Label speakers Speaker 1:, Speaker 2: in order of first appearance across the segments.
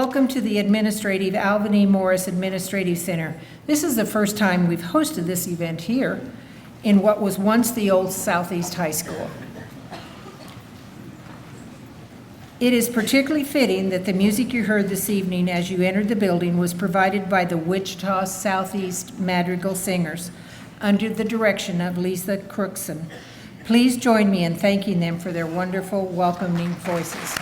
Speaker 1: welcome to the administrative Alvin E. Morris Administrative Center. This is the first time we've hosted this event here in what was once the old Southeast High School. It is particularly fitting that the music you heard this evening as you entered the building was provided by the Wichita Southeast Madrigal Singers under the direction of Lisa Crookson. Please join me in thanking them for their wonderful, welcoming voices.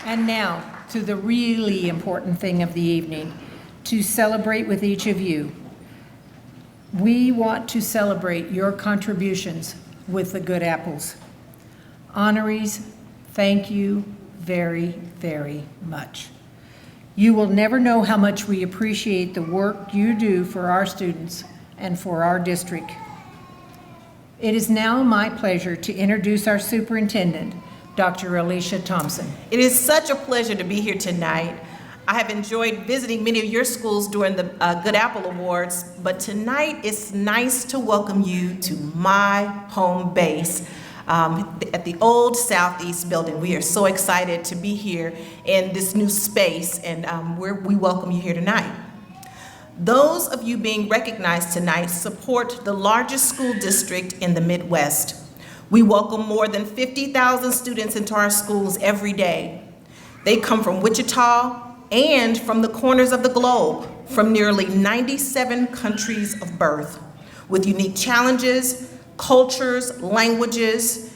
Speaker 1: And now to the really important thing of the evening, to celebrate with each of you. We want to celebrate your contributions with the Good Apples. Honorees, thank you very, very much. You will never know how much we appreciate the work you do for our students and for our district. It is now my pleasure to introduce our superintendent, Dr. Alicia Thompson.
Speaker 2: It is such a pleasure to be here tonight. I have enjoyed visiting many of your schools during the Good Apple Awards, but tonight it's nice to welcome you to my home base at the old Southeast building. We are so excited to be here in this new space, and we welcome you here tonight. Those of you being recognized tonight support the largest school district in the Midwest. We welcome more than 50,000 students into our schools every day. They come from Wichita and from the corners of the globe, from nearly 97 countries of birth, with unique challenges, cultures, languages.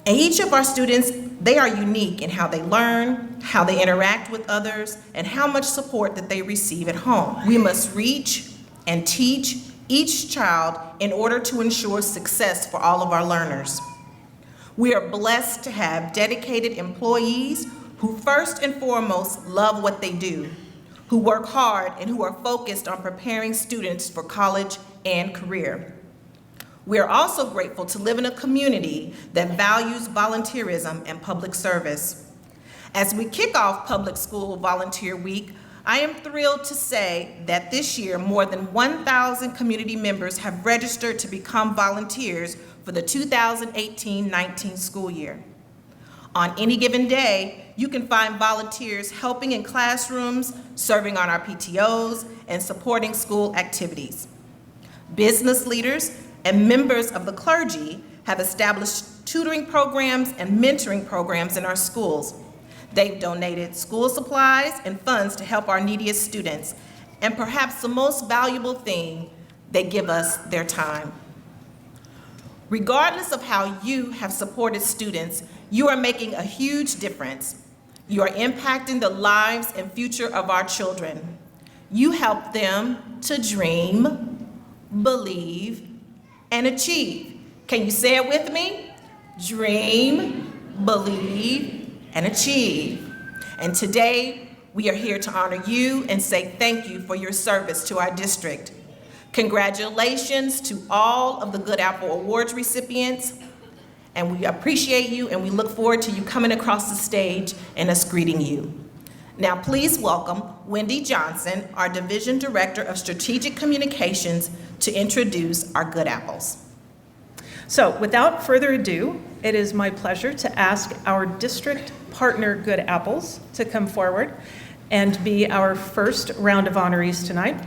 Speaker 2: And each of our students, they are unique in how they learn, how they interact with others, and how much support that they receive at home. We must reach and teach each child in order to ensure success for all of our learners. We are blessed to have dedicated employees who first and foremost love what they do, who work hard and who are focused on preparing students for college and career. We are also grateful to live in a community that values volunteerism and public service. As we kick off Public School Volunteer Week, I am thrilled to say that this year more than 1,000 community members have registered to become volunteers for the 2018-19 school year. On any given day, you can find volunteers helping in classrooms, serving on our PTOs, and supporting school activities. Business leaders and members of the clergy have established tutoring programs and mentoring programs in our schools. They've donated school supplies and funds to help our neediest students, and perhaps the most valuable thing, they give us their time. Regardless of how you have supported students, you are making a huge difference. You are impacting the lives and future of our children. You help them to dream, believe, and achieve. Can you say it with me? Dream, believe, and achieve. And today, we are here to honor you and say thank you for your service to our district. Congratulations to all of the Good Apple Awards recipients, and we appreciate you and we look forward to you coming across the stage and us greeting you. Now please welcome Wendy Johnson, our Division Director of Strategic Communications, to introduce our Good Apples.
Speaker 3: So without further ado, it is my pleasure to ask our district partner Good Apples to come forward and be our first round of honorees tonight.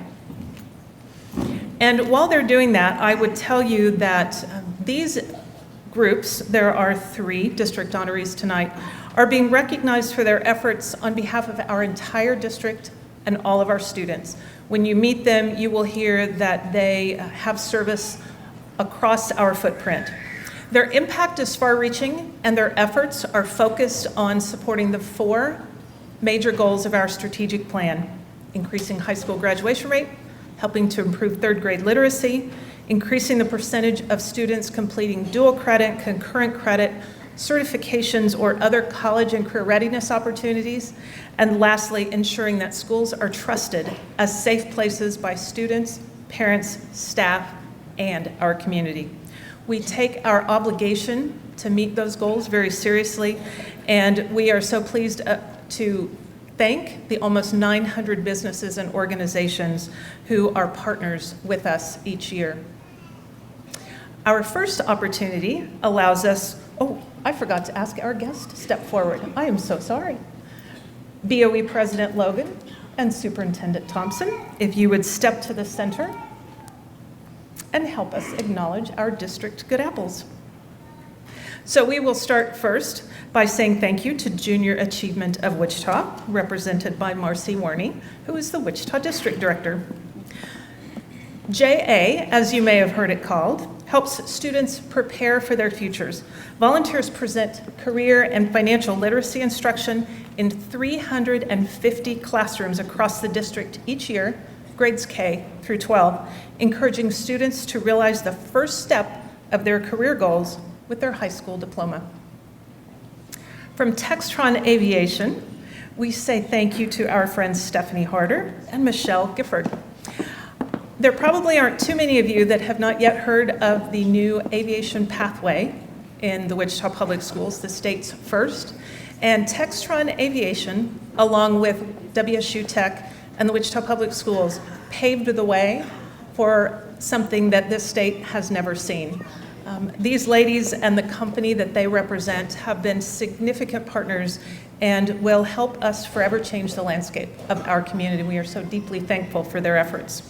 Speaker 3: And while they're doing that, I would tell you that these groups, there are 3 district honorees tonight, are being recognized for their efforts on behalf of our entire district and all of our students. When you meet them, you will hear that they have service across our footprint. Their impact is far-reaching, and their efforts are focused on supporting the 4 major goals of our strategic plan: increasing high school graduation rate, helping to improve 3rd grade literacy, increasing the percentage of students completing dual credit, concurrent credit, certifications, or other college and career readiness opportunities, and lastly, ensuring that schools are trusted as safe places by students, parents, staff, and our community. We take our obligation to meet those goals very seriously, and we are so pleased to thank the almost 900 businesses and organizations who are partners with us each year. Our first opportunity allows us Oh, I forgot to ask our guest to step forward. I am so sorry. BOE President Logan and Superintendent Thompson, if you would step to the center and help us acknowledge our district good apples. So we will start first by saying thank you to Junior Achievement of Wichita, represented by Marcy Warney, who is the Wichita District Director. JA, as you may have heard it called, helps students prepare for their futures. Volunteers present career and financial literacy instruction in 350 classrooms across the district each year, grades K through 12, encouraging students to realize the first step of their career goals with their high school diploma. From Textron Aviation, we say thank you to our friends Stephanie Harder and Michelle Gifford. There probably aren't too many of you that have not yet heard of the new aviation pathway in the Wichita Public Schools, the state's first. And Textron Aviation, along with WSU Tech and the Wichita Public Schools, paved the way for something that this state has never seen. These ladies and the company that they represent have been significant partners and will help us forever change the landscape of our community. We are so deeply thankful for their efforts.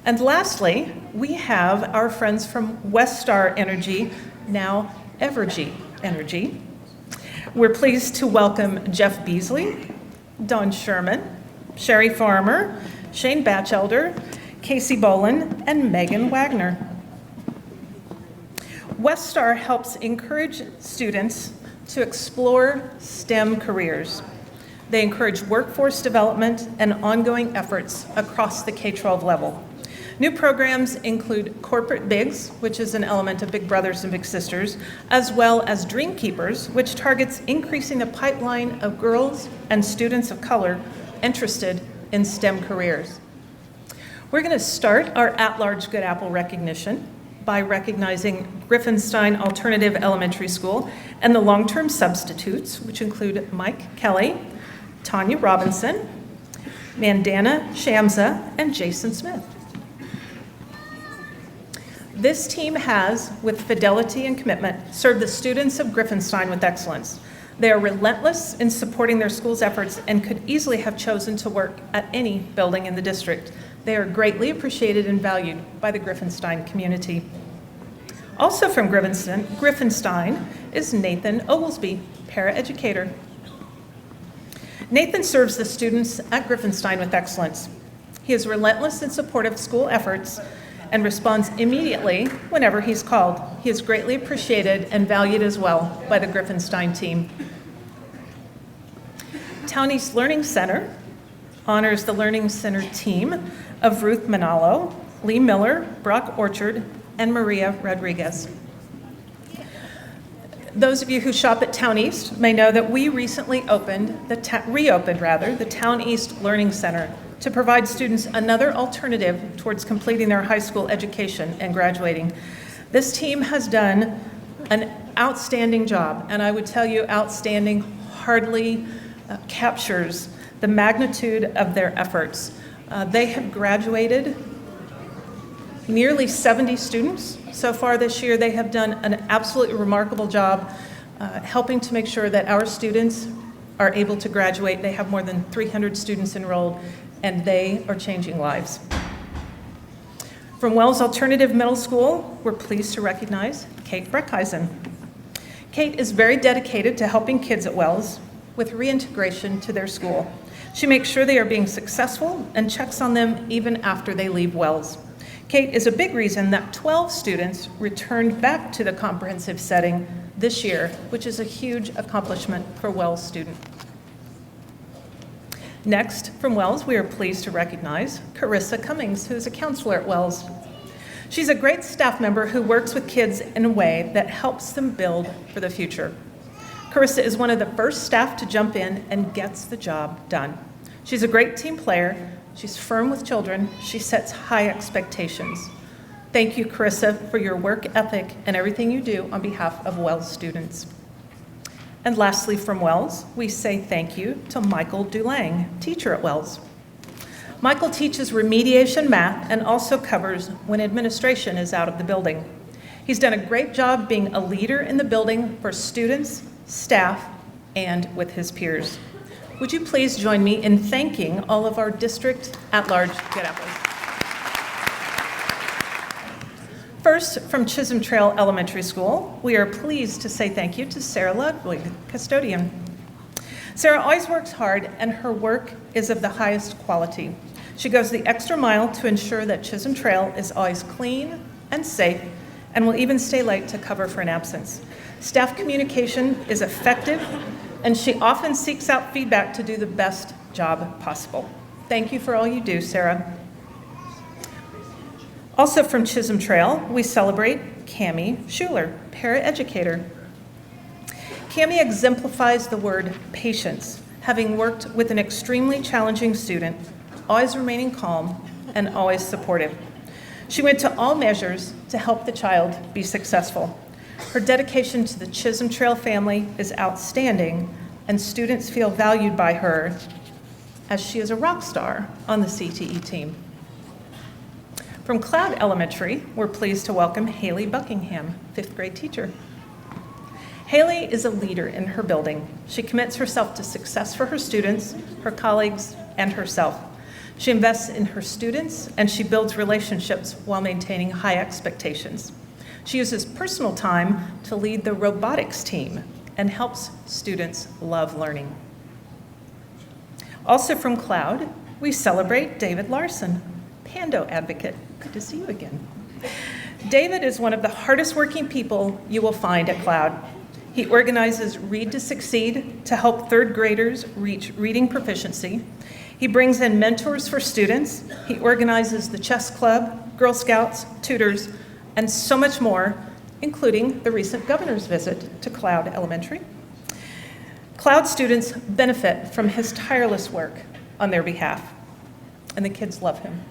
Speaker 3: And lastly, we have our friends from Westar Energy, now Evergy Energy. We're pleased to welcome Jeff Beasley, Don Sherman, Sherry Farmer, Shane Batchelder, Casey Bolin, and Megan Wagner. Westar helps encourage students to explore STEM careers. They encourage workforce development and ongoing efforts across the K-12 level. New programs include Corporate Bigs, which is an element of Big Brothers and Big Sisters, as well as Dream Keepers, which targets increasing the pipeline of girls and students of color interested in STEM careers. We're going to start our at-large Good Apple recognition by recognizing Griffinstein Alternative Elementary School and the long-term substitutes, which include Mike Kelly, Tanya Robinson, Mandana Shamsa, and Jason Smith. This team has, with fidelity and commitment, served the students of Griffinstein with excellence. They are relentless in supporting their school's efforts and could easily have chosen to work at any building in the district. They are greatly appreciated and valued by the Griffinstein community. Also from Griffinstein is Nathan Oglesby, paraeducator. Nathan serves the students at Griffinstein with excellence. He is relentless in support of school efforts and responds immediately whenever he's called. He is greatly appreciated and valued as well by the Griffinstein team. Town East Learning Center honors the Learning Center team of Ruth Manalo, Lee Miller, Brock Orchard, and Maria Rodriguez. Those of you who shop at Town East may know that we recently reopened the Town East Learning Center to provide students another alternative towards completing their high school education and graduating. This team has done an outstanding job, and I would tell you outstanding hardly captures the magnitude of their efforts. They have graduated nearly 70 students so far this year. They have done an absolutely remarkable job helping to make sure that our students are able to graduate. They have more than 300 students enrolled, and they are changing lives. From Wells Alternative Middle School, we're pleased to recognize Kate Breckheisen. Kate is very dedicated to helping kids at Wells with reintegration to their school. She makes sure they are being successful and checks on them even after they leave Wells. Kate is a big reason that 12 students returned back to the comprehensive setting this year, which is a huge accomplishment for Wells students. Next, from Wells, we are pleased to recognize Carissa Cummings, who is a counselor at Wells. She's a great staff member who works with kids in a way that helps them build for the future. Carissa is one of the first staff to jump in and gets the job done. She's a great team player. She's firm with children. She sets high expectations. Thank you, Carissa, for your work ethic and everything you do on behalf of Wells students. And lastly, from Wells, we say thank you to Michael Dulang, teacher at Wells. Michael teaches remediation math and also covers when administration is out of the building. He's done a great job being a leader in the building for students, staff, and with his peers. Would you please join me in thanking all of our district at-large Good Apples? First, from Chisholm Trail Elementary School, we are pleased to say thank you to Sarah Ludwig, custodian. Sarah always works hard, and her work is of the highest quality. She goes the extra mile to ensure that Chisholm Trail is always clean and safe, and will even stay late to cover for an absence. Staff communication is effective, and she often seeks out feedback to do the best job possible. Thank you for all you do, Sarah. Also from Chisholm Trail, we celebrate Cammie Schuler, paraeducator. Cammie exemplifies the word patience, having worked with an extremely challenging student, always remaining calm and always supportive. She went to all measures to help the child be successful. Her dedication to the Chisholm Trail family is outstanding, and students feel valued by her, as she is a rock star on the CTE team. From Cloud Elementary, we're pleased to welcome Haley Buckingham, 5th grade teacher. Haley is a leader in her building. She commits herself to success for her students, her colleagues, and herself. She invests in her students, and she builds relationships while maintaining high expectations. She uses personal time to lead the robotics team and helps students love learning. Also from Cloud, we celebrate David Larson, Pando advocate. Good to see you again. David is one of the hardest working people you will find at Cloud. He organizes Read to Succeed to help 3rd graders reach reading proficiency. He brings in mentors for students. He organizes the chess club, Girl Scouts, tutors, and so much more, including the recent governor's visit to Cloud Elementary. Cloud students benefit from his tireless work on their behalf, and the kids love him.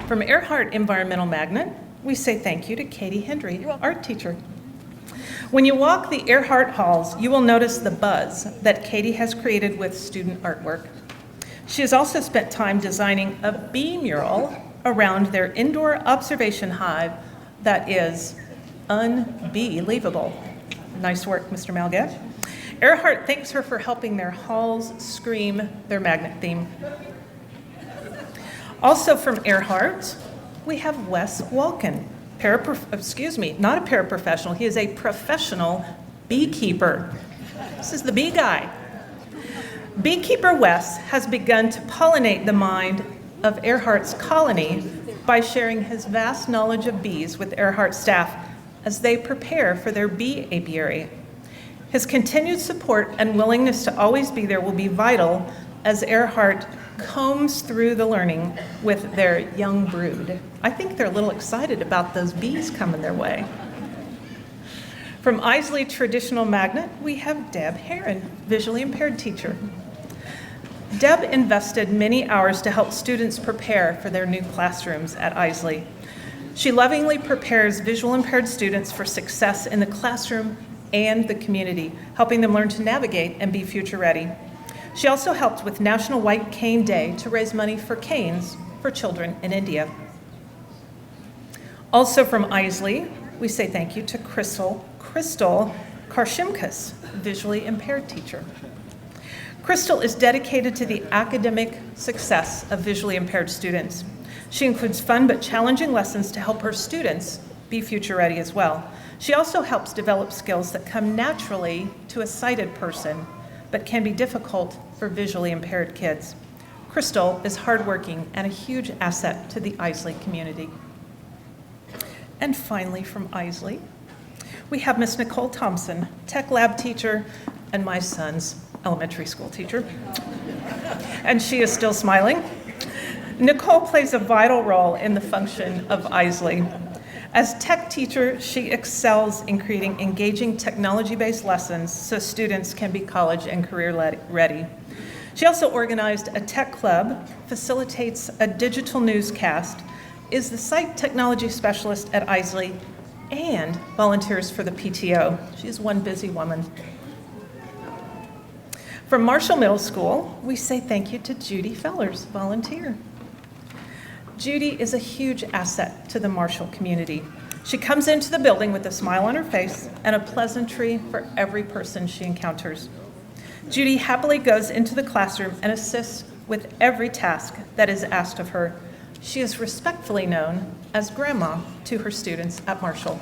Speaker 3: From Earhart Environmental Magnet, we say thank you to Katie Hendry, art teacher. When you walk the Earhart halls, you will notice the buzz that Katie has created with student artwork. She has also spent time designing a bee mural around their indoor observation hive that is unbelievable. Nice work, Mr. Malgat. Earhart thanks her for helping their halls scream their magnet theme. Also from Earhart, we have Wes Walken. Not a paraprofessional, he is a professional beekeeper. This is the bee guy. Beekeeper Wes has begun to pollinate the mind of Earhart's colony by sharing his vast knowledge of bees with Earhart staff as they prepare for their bee apiary. His continued support and willingness to always be there will be vital as Earhart combs through the learning with their young brood. I think they're a little excited about those bees coming their way. From Isley Traditional Magnet, we have Deb Heron, visually impaired teacher. Deb invested many hours to help students prepare for their new classrooms at Isley. She lovingly prepares visual impaired students for success in the classroom and the community, helping them learn to navigate and be future ready. She also helped with National White Cane Day to raise money for canes for children in India. Also from Isley, we say thank you to Crystal Karshimkas, visually impaired teacher. Crystal is dedicated to the academic success of visually impaired students. She includes fun but challenging lessons to help her students be future ready as well. She also helps develop skills that come naturally to a sighted person, but can be difficult for visually impaired kids. Crystal is hardworking and a huge asset to the Isley community. And finally from Isley, we have Miss Nicole Thompson, tech lab teacher and my son's elementary school teacher. And she is still smiling. Nicole plays a vital role in the function of Isley. As tech teacher, she excels in creating engaging technology-based lessons so students can be college and career ready. She also organized a tech club, facilitates a digital newscast, is the site technology specialist at Isley, and volunteers for the PTO. She's one busy woman. From Marshall Middle School, we say thank you to Judy Fellers, volunteer. Judy is a huge asset to the Marshall community. She comes into the building with a smile on her face and a pleasantry for every person she encounters. Judy happily goes into the classroom and assists with every task that is asked of her. She is respectfully known as Grandma to her students at Marshall.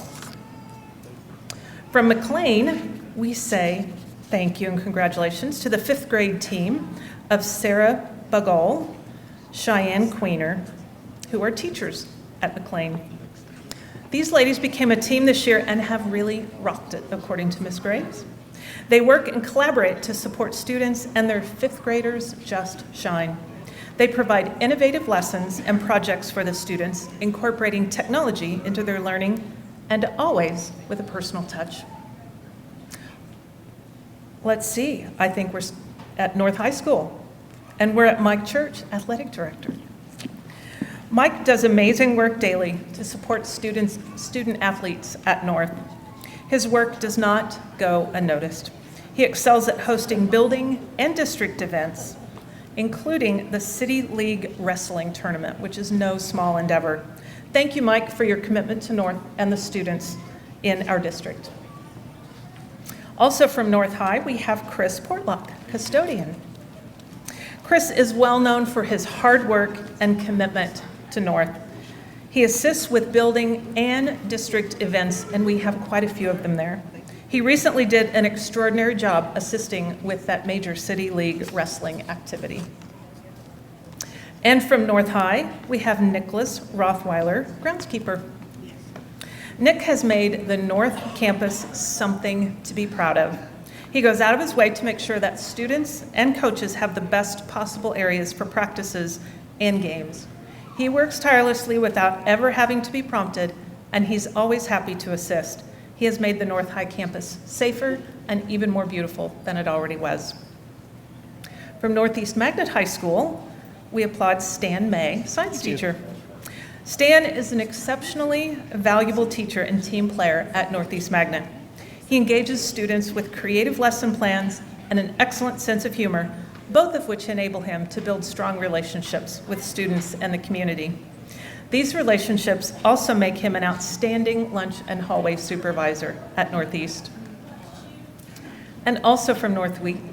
Speaker 3: From McLean, we say thank you and congratulations to the 5th grade team of Sarah Bagol, Cheyenne Queener, who are teachers at McLean. These ladies became a team this year and have really rocked it, according to Ms. Graves. They work and collaborate to support students, and their 5th graders just shine. They provide innovative lessons and projects for the students, incorporating technology into their learning, and always with a personal touch. Let's see, I think we're at North High School, and we're at Mike Church, athletic director. Mike does amazing work daily to support student athletes at North. His work does not go unnoticed. He excels at hosting building and district events, including the City League Wrestling Tournament, which is no small endeavor. Thank you, Mike, for your commitment to North and the students in our district. Also from North High, we have Chris Portlock, custodian. Chris is well known for his hard work and commitment to North. He assists with building and district events, and we have quite a few of them there. He recently did an extraordinary job assisting with that major City League wrestling activity. And from North High, we have Nicholas Rothweiler, groundskeeper. Nick has made the North campus something to be proud of. He goes out of his way to make sure that students and coaches have the best possible areas for practices and games. He works tirelessly without ever having to be prompted, and he's always happy to assist. He has made the North High campus safer and even more beautiful than it already was. From Northeast Magnet High School, we applaud Stan May, science teacher. Stan is an exceptionally valuable teacher and team player at Northeast Magnet. He engages students with creative lesson plans and an excellent sense of humor, both of which enable him to build strong relationships with students and the community. These relationships also make him an outstanding lunch and hallway supervisor at Northeast. And also from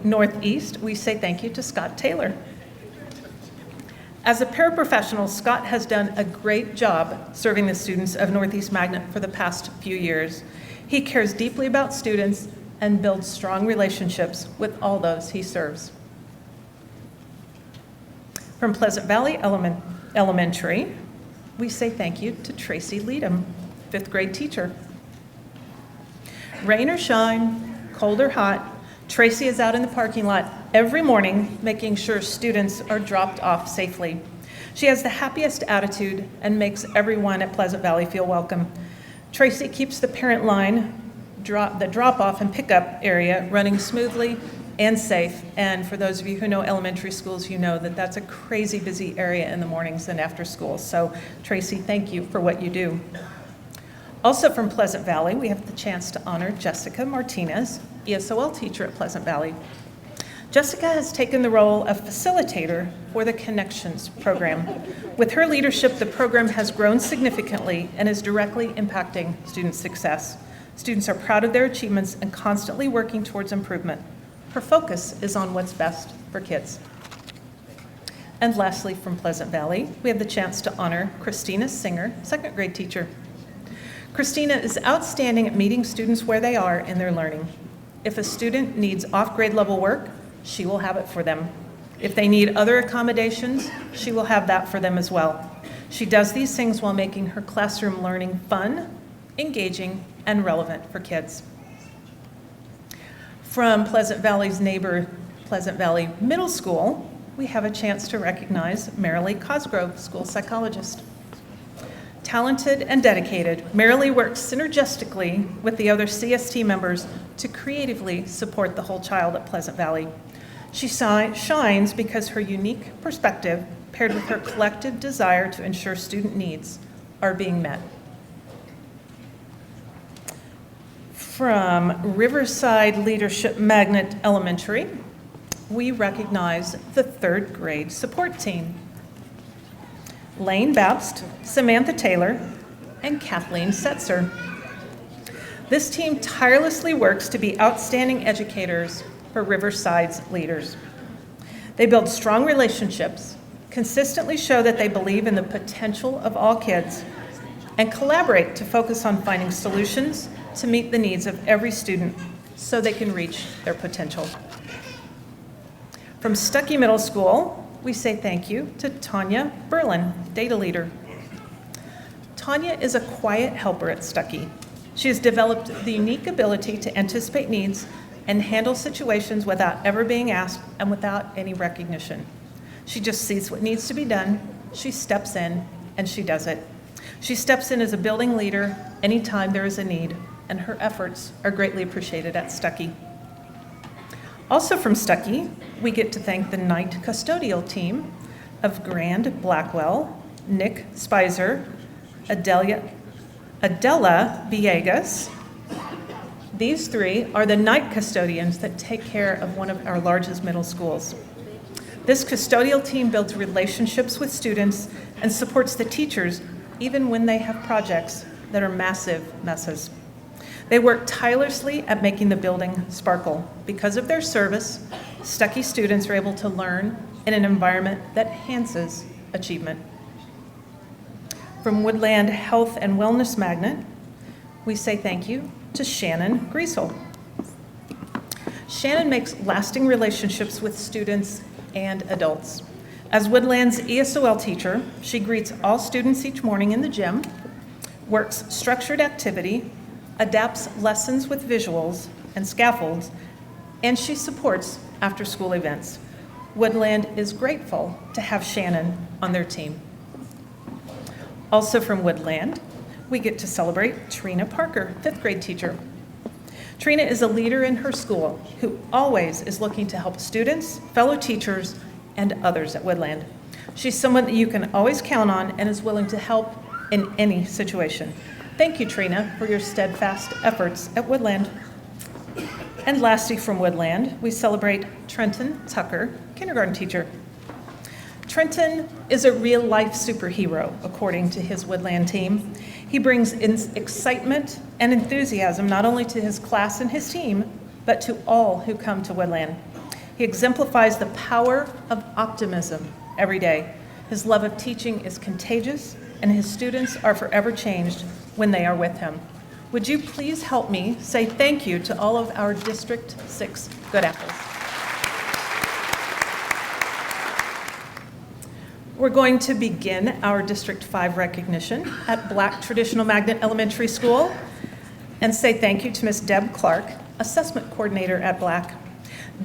Speaker 3: Northeast, we say thank you to Scott Taylor. As a paraprofessional, Scott has done a great job serving the students of Northeast Magnet for the past few years. He cares deeply about students and builds strong relationships with all those he serves. From Pleasant Valley Elementary, we say thank you to Tracy Leadham, 5th grade teacher. Rain or shine, cold or hot, Tracy is out in the parking lot every morning making sure students are dropped off safely. She has the happiest attitude and makes everyone at Pleasant Valley feel welcome. Tracy keeps the parent line, the drop-off and pickup area running smoothly and safe. And for those of you who know elementary schools, you know that that's a crazy busy area in the mornings and after school. So Tracy, thank you for what you do. Also from Pleasant Valley, we have the chance to honor Jessica Martinez, ESOL teacher at Pleasant Valley. Jessica has taken the role of facilitator for the Connections program. With her leadership, the program has grown significantly and is directly impacting student success. Students are proud of their achievements and constantly working towards improvement. Her focus is on what's best for kids. And lastly, from Pleasant Valley, we have the chance to honor Christina Singer, 2nd grade teacher. Christina is outstanding at meeting students where they are in their learning. If a student needs off-grade level work, she will have it for them. If they need other accommodations, she will have that for them as well. She does these things while making her classroom learning fun, engaging, and relevant for kids. From Pleasant Valley's neighbor, Pleasant Valley Middle School, we have a chance to recognize Marilee Cosgrove, school psychologist. Talented and dedicated, Marilee works synergistically with the other CST members to creatively support the whole child at Pleasant Valley. She shines because her unique perspective, paired with her collective desire to ensure student needs, are being met. From Riverside Leadership Magnet Elementary, we recognize the 3rd grade support team. Lane Babst, Samantha Taylor, and Kathleen Setzer. This team tirelessly works to be outstanding educators for Riverside's leaders. They build strong relationships, consistently show that they believe in the potential of all kids, and collaborate to focus on finding solutions to meet the needs of every student so they can reach their potential. From Stuckey Middle School, we say thank you to Tanya Berlin, data leader. Tanya is a quiet helper at Stuckey. She has developed the unique ability to anticipate needs and handle situations without ever being asked and without any recognition. She just sees what needs to be done, she steps in, and she does it. She steps in as a building leader anytime there is a need, and her efforts are greatly appreciated at Stuckey. Also from Stuckey, we get to thank the night custodial team of Grand Blackwell, Nick Spicer, Adela Villegas. These three are the night custodians that take care of one of our largest middle schools. This custodial team builds relationships with students and supports the teachers even when they have projects that are massive messes. They work tirelessly at making the building sparkle. Because of their service, Stuckey students are able to learn in an environment that enhances achievement. From Woodland Health and Wellness Magnet, we say thank you to Shannon Griesel. Shannon makes lasting relationships with students and adults. As Woodland's ESOL teacher, she greets all students each morning in the gym, works structured activity, adapts lessons with visuals and scaffolds, and she supports after-school events. Woodland is grateful to have Shannon on their team. Also from Woodland, we get to celebrate Trina Parker, 5th grade teacher. Trina is a leader in her school who always is looking to help students, fellow teachers, and others at Woodland. She's someone that you can always count on and is willing to help in any situation. Thank you, Trina, for your steadfast efforts at Woodland. And lastly, from Woodland, we celebrate Trenton Tucker, kindergarten teacher. Trenton is a real-life superhero, according to his Woodland team. He brings excitement and enthusiasm not only to his class and his team, but to all who come to Woodland. He exemplifies the power of optimism every day. His love of teaching is contagious, and his students are forever changed when they are with him. Would you please help me say thank you to all of our District 6 Good Apples? We're going to begin our District 5 recognition at Black Traditional Magnet Elementary School and say thank you to Ms. Deb Clark, Assessment Coordinator at Black.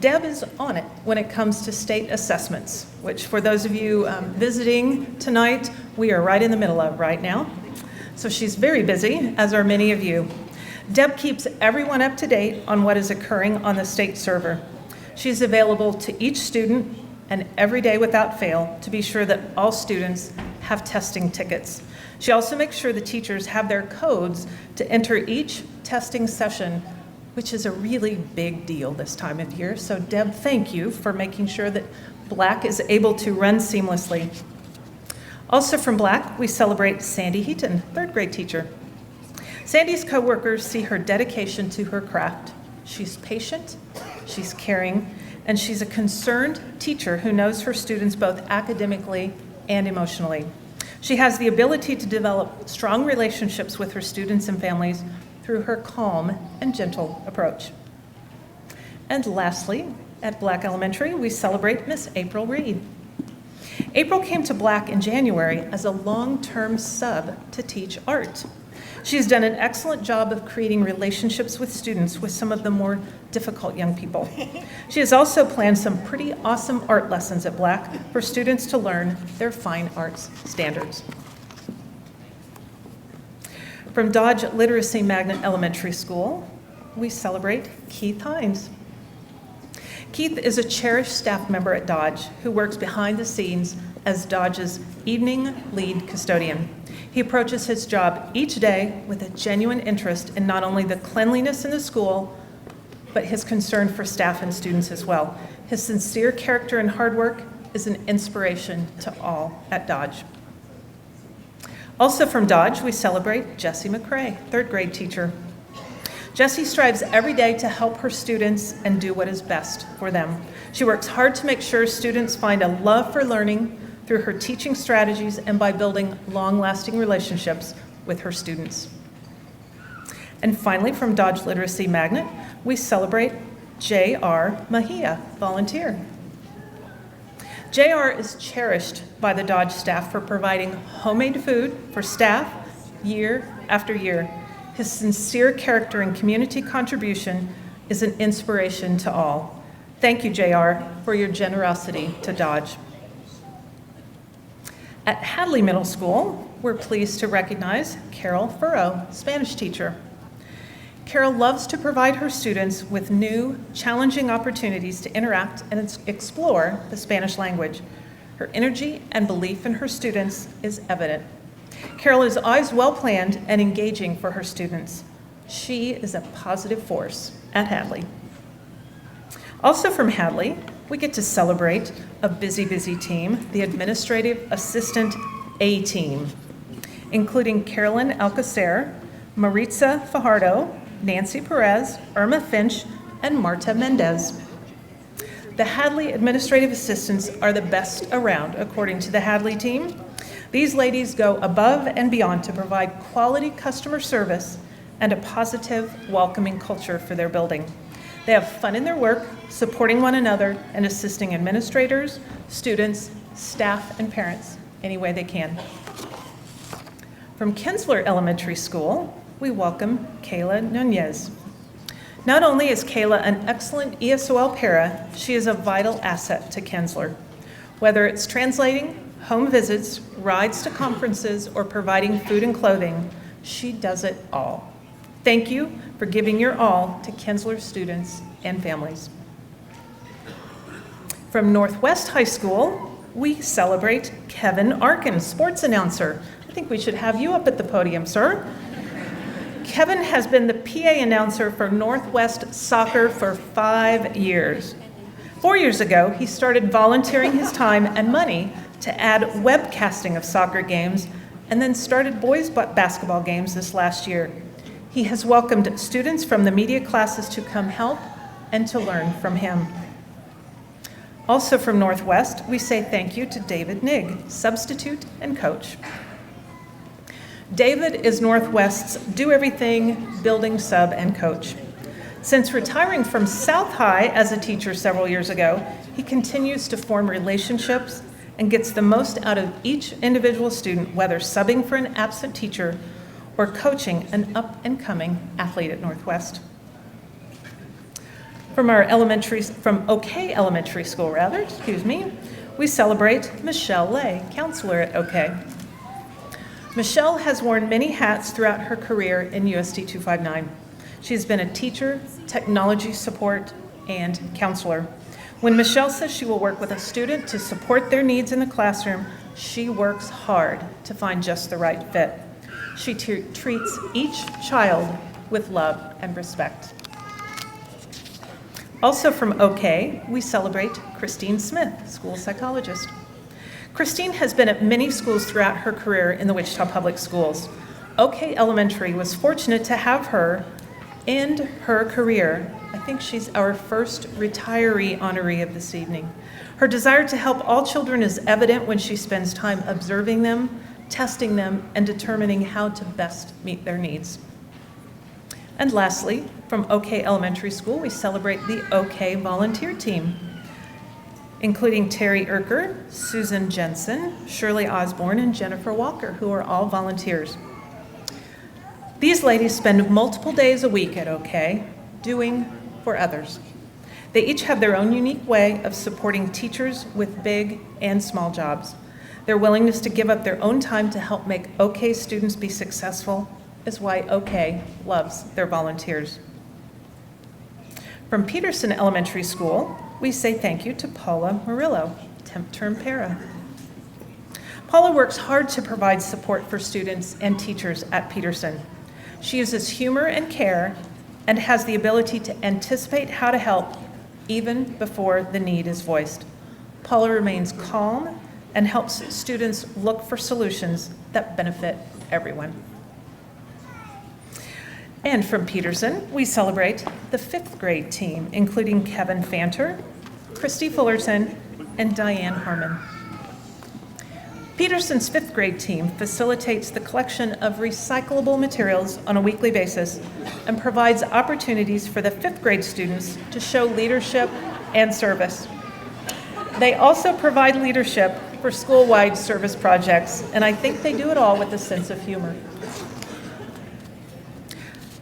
Speaker 3: Deb is on it when it comes to state assessments, which for those of you visiting tonight, we are right in the middle of right now. So she's very busy, as are many of you. Deb keeps everyone up to date on what is occurring on the state server. She's available to each student and every day without fail to be sure that all students have testing tickets. She also makes sure the teachers have their codes to enter each testing session, which is a really big deal this time of year. So Deb, thank you for making sure that Black is able to run seamlessly. Also from Black, we celebrate Sandy Heaton, 3rd grade teacher. Sandy's coworkers see her dedication to her craft. She's patient, she's caring, and she's a concerned teacher who knows her students both academically and emotionally. She has the ability to develop strong relationships with her students and families through her calm and gentle approach. And lastly, at Black Elementary, we celebrate Miss April Reed. April came to Black in January as a long-term sub to teach art. She has done an excellent job of creating relationships with students with some of the more difficult young people. She has also planned some pretty awesome art lessons at Black for students to learn their fine arts standards. From Dodge Literacy Magnet Elementary School, we celebrate Keith Hines. Keith is a cherished staff member at Dodge who works behind the scenes as Dodge's evening lead custodian. He approaches his job each day with a genuine interest in not only the cleanliness in the school, but his concern for staff and students as well. His sincere character and hard work is an inspiration to all at Dodge. Also from Dodge, we celebrate Jessie McCrae, third grade teacher. Jessie strives every day to help her students and do what is best for them. She works hard to make sure students find a love for learning through her teaching strategies and by building long-lasting relationships with her students. And finally, from Dodge Literacy Magnet, we celebrate J.R. Mejia, volunteer. J.R. is cherished by the Dodge staff for providing homemade food for staff year after year. His sincere character and community contribution is an inspiration to all. Thank you, J.R., for your generosity to Dodge. At Hadley Middle School, we're pleased to recognize Carol Furrow, Spanish teacher. Carol loves to provide her students with new, challenging opportunities to interact and explore the Spanish language. Her energy and belief in her students is evident. Carol is always well-planned and engaging for her students. She is a positive force at Hadley. Also from Hadley, we get to celebrate a busy, busy team, the Administrative Assistant A team, including Carolyn Alcacer, Maritza Fajardo, Nancy Perez, Irma Finch, and Marta Mendez. The Hadley administrative assistants are the best around, according to the Hadley team. These ladies go above and beyond to provide quality customer service and a positive, welcoming culture for their building. They have fun in their work, supporting one another and assisting administrators, students, staff, and parents any way they can. From Kinsler Elementary School, we welcome Kayla Nunez. Not only is Kayla an excellent ESOL para, she is a vital asset to Kinsler. Whether it's translating, home visits, rides to conferences, or providing food and clothing, she does it all. Thank you for giving your all to Kinsler students and families. From Northwest High School, we celebrate Kevin Arkin, sports announcer. I think we should have you up at the podium, sir. Kevin has been the PA announcer for Northwest Soccer for 5 years. 4 years ago, he started volunteering his time and money to add webcasting of soccer games and then started boys basketball games this last year. He has welcomed students from the media classes to come help and to learn from him. Also from Northwest, we say thank you to David Nigg, substitute and coach. David is Northwest's do-everything building sub and coach. Since retiring from South High as a teacher several years ago, he continues to form relationships and gets the most out of each individual student, whether subbing for an absent teacher or coaching an up-and-coming athlete at Northwest. From OK Elementary School, we celebrate Michelle Lay, counselor at OK. Michelle has worn many hats throughout her career in USD 259. She's been a teacher, technology support, and counselor. When Michelle says she will work with a student to support their needs in the classroom, she works hard to find just the right fit. She treats each child with love and respect. Also from OK, we celebrate Christine Smith, school psychologist. Christine has been at many schools throughout her career in the Wichita Public Schools. OK Elementary was fortunate to have her end her career. I think she's our first retiree honoree of this evening. Her desire to help all children is evident when she spends time observing them, testing them, and determining how to best meet their needs. And lastly, from OK Elementary School, we celebrate the OK volunteer team, including Terry Erker, Susan Jensen, Shirley Osborne, and Jennifer Walker, who are all volunteers. These ladies spend multiple days a week at OK doing for others. They each have their own unique way of supporting teachers with big and small jobs. Their willingness to give up their own time to help make OK students be successful is why OK loves their volunteers. From Peterson Elementary School, we say thank you to Paula Murillo, temp term para. Paula works hard to provide support for students and teachers at Peterson. She uses humor and care and has the ability to anticipate how to help even before the need is voiced. Paula remains calm and helps students look for solutions that benefit everyone. And from Peterson, we celebrate the 5th grade team, including Kevin Fanter, Christy Fullerton, and Diane Harmon. Peterson's 5th grade team facilitates the collection of recyclable materials on a weekly basis and provides opportunities for the 5th grade students to show leadership and service. They also provide leadership for school-wide service projects, and I think they do it all with a sense of humor.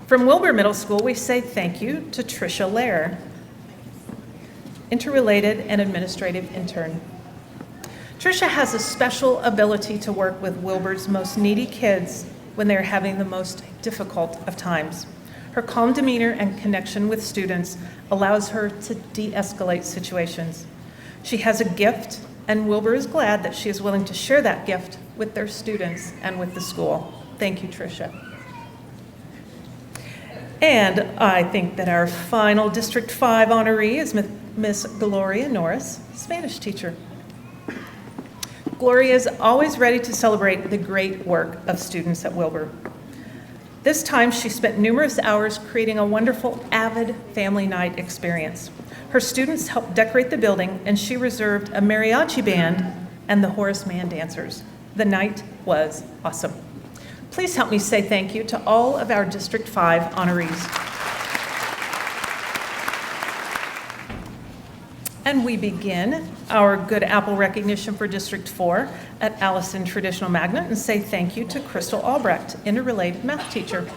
Speaker 3: From Wilbur Middle School, we say thank you to Tricia Lair, interrelated and administrative intern. Tricia has a special ability to work with Wilbur's most needy kids when they're having the most difficult of times. Her calm demeanor and connection with students allows her to de-escalate situations. She has a gift, and Wilbur is glad that she is willing to share that gift with their students and with the school. Thank you, Tricia. And I think that our final District 5 honoree is Miss Gloria Norris, Spanish teacher. Gloria is always ready to celebrate the great work of students at Wilbur. This time, she spent numerous hours creating a wonderful Avid family night experience. Her students helped decorate the building, and she reserved a mariachi band and the Horace Mann dancers. The night was awesome. Please help me say thank you to all of our District 5 honorees. And we begin our Good Apple recognition for District 4 at Allison Traditional Magnet and say thank you to Crystal Albrecht, interrelated math teacher.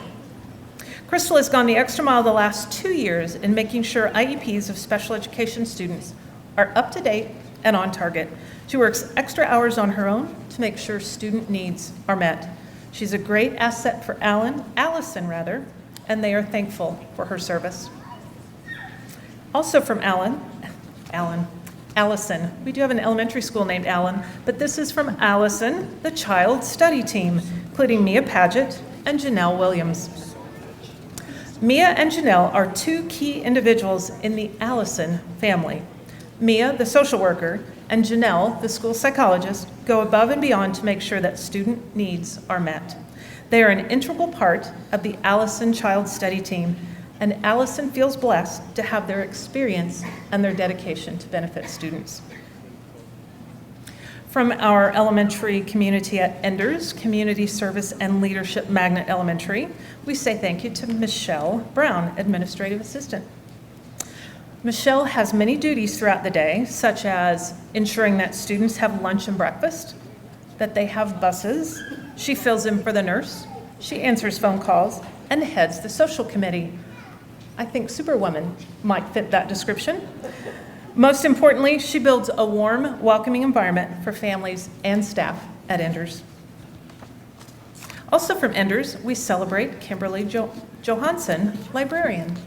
Speaker 3: Crystal has gone the extra mile the last 2 years in making sure IEPs of special education students are up to date and on target. She works extra hours on her own to make sure student needs are met. She's a great asset for Allison, and they are thankful for her service. Also from Allison. We do have an elementary school named Allen, but this is from Allison, the child study team, including Mia Paget and Janelle Williams. Mia and Janelle are 2 key individuals in the Allison family. Mia, the social worker, and Janelle, the school psychologist, go above and beyond to make sure that student needs are met. They are an integral part of the Allison Child Study Team, and Allison feels blessed to have their experience and their dedication to benefit students. From our elementary community at Enders, Community Service and Leadership Magnet Elementary, we say thank you to Michelle Brown, Administrative Assistant. Michelle has many duties throughout the day, such as ensuring that students have lunch and breakfast, that they have buses, she fills in for the nurse, she answers phone calls, and heads the social committee. I think Superwoman might fit that description. Most importantly, she builds a warm, welcoming environment for families and staff at Enders. Also from Enders, we celebrate Kimberly Johansson, librarian.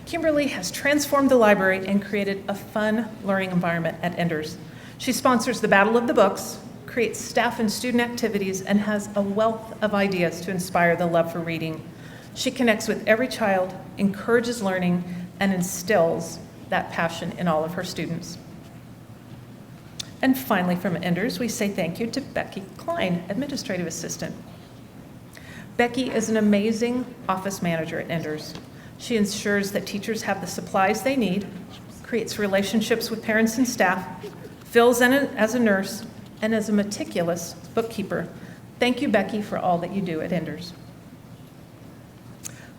Speaker 3: Kimberly has transformed the library and created a fun learning environment at Enders. She sponsors the Battle of the Books, creates staff and student activities, and has a wealth of ideas to inspire the love for reading. She connects with every child, encourages learning, and instills that passion in all of her students. And finally, from Enders, we say thank you to Becky Klein, Administrative Assistant. Becky is an amazing office manager at Enders. She ensures that teachers have the supplies they need, creates relationships with parents and staff, fills in as a nurse, and as a meticulous bookkeeper. Thank you, Becky, for all that you do at Enders.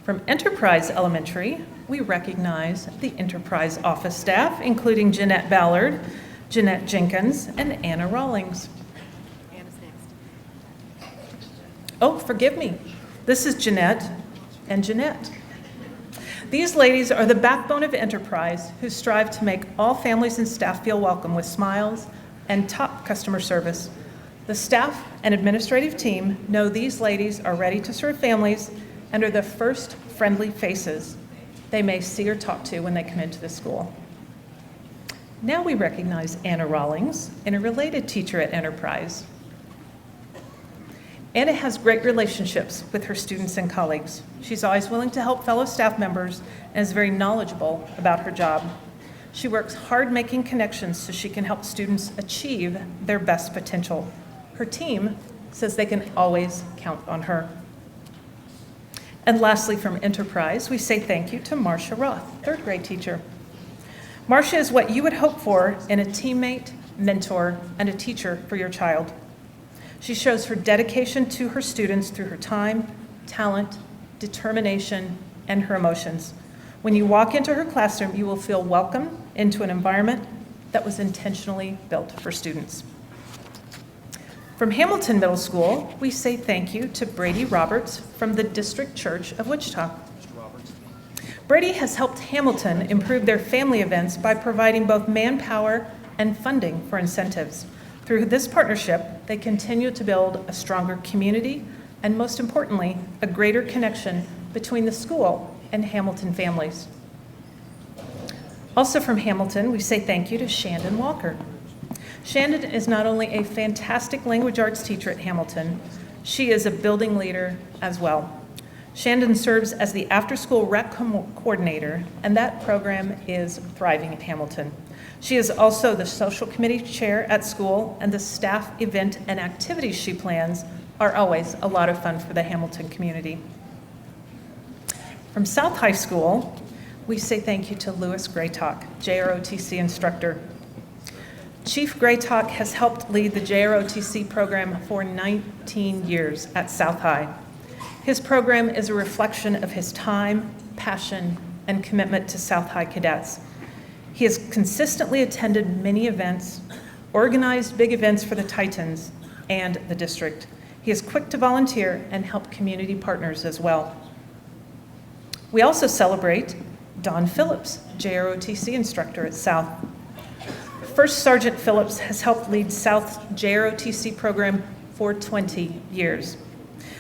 Speaker 3: From Enterprise Elementary, we recognize the Enterprise office staff, including Jeanette Ballard, Jeanette Jenkins, and Anna Rawlings.
Speaker 4: Anna's next.
Speaker 3: Oh, forgive me. This is Jeanette and Jeanette. These ladies are the backbone of Enterprise, who strive to make all families and staff feel welcome with smiles and top customer service. The staff and administrative team know these ladies are ready to serve families and are the first friendly faces they may see or talk to when they come into the school. Now we recognize Anna Rawlings, interrelated teacher at Enterprise. Anna has great relationships with her students and colleagues. She's always willing to help fellow staff members and is very knowledgeable about her job. She works hard making connections so she can help students achieve their best potential. Her team says they can always count on her. And lastly, from Enterprise, we say thank you to Marcia Roth, third grade teacher. Marcia is what you would hope for in a teammate, mentor, and a teacher for your child. She shows her dedication to her students through her time, talent, determination, and her emotions. When you walk into her classroom, you will feel welcome into an environment that was intentionally built for students. From Hamilton Middle School, we say thank you to Brady Roberts from the District Church of Wichita. Brady has helped Hamilton improve their family events by providing both manpower and funding for incentives. Through this partnership, they continue to build a stronger community and, most importantly, a greater connection between the school and Hamilton families. Also from Hamilton, we say thank you to Shandon Walker. Shandon is not only a fantastic language arts teacher at Hamilton, she is a building leader as well. Shandon serves as the after-school rec coordinator, and that program is thriving at Hamilton. She is also the social committee chair at school, and the staff event and activities she plans are always a lot of fun for the Hamilton community. From South High School, we say thank you to Lewis Graytalk, JROTC instructor. Chief Graytalk has helped lead the JROTC program for 19 years at South High. His program is a reflection of his time, passion, and commitment to South High cadets. He has consistently attended many events, organized big events for the Titans and the district. He is quick to volunteer and help community partners as well. We also celebrate Don Phillips, JROTC instructor at South. First Sergeant Phillips has helped lead South's JROTC program for 20 years.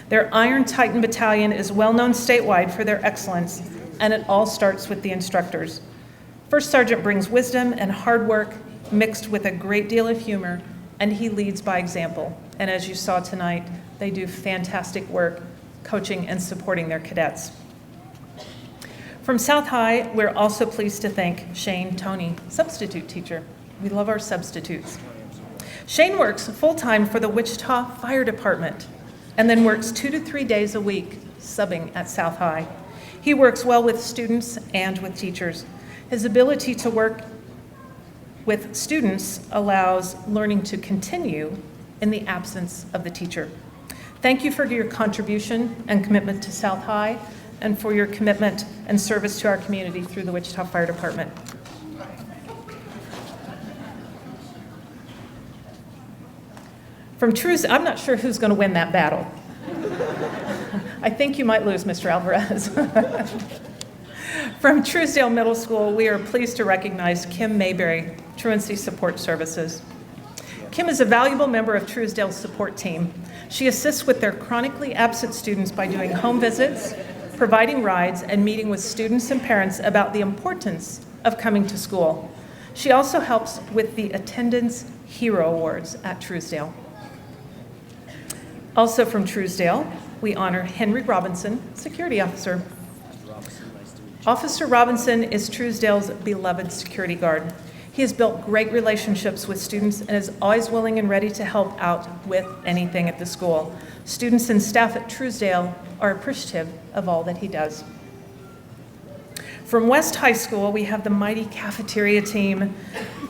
Speaker 3: Their Iron Titan Battalion is well known statewide for their excellence, and it all starts with the instructors. First Sergeant brings wisdom and hard work mixed with a great deal of humor, and he leads by example. And as you saw tonight, they do fantastic work coaching and supporting their cadets. From South High, we're also pleased to thank Shane Toney, substitute teacher. We love our substitutes. Shane works full-time for the Wichita Fire Department and then works 2 to 3 days a week subbing at South High. He works well with students and with teachers. His ability to work with students allows learning to continue in the absence of the teacher. Thank you for your contribution and commitment to South High and for your commitment and service to our community through the Wichita Fire Department. From Truesdale, I'm not sure who's going to win that battle. I think you might lose, Mr. Alvarez. From Truesdale Middle School, we are pleased to recognize Kim Mayberry, Truancy Support Services. Kim is a valuable member of Truesdale's support team. She assists with their chronically absent students by doing home visits, providing rides, and meeting with students and parents about the importance of coming to school. She also helps with the Attendance Hero Awards at Truesdale. Also from Truesdale, we honor Henry Robinson, Security Officer. Officer Robinson is Truesdale's beloved security guard. He has built great relationships with students and is always willing and ready to help out with anything at the school. Students and staff at Truesdale are appreciative of all that he does. From West High School, we have the mighty cafeteria team,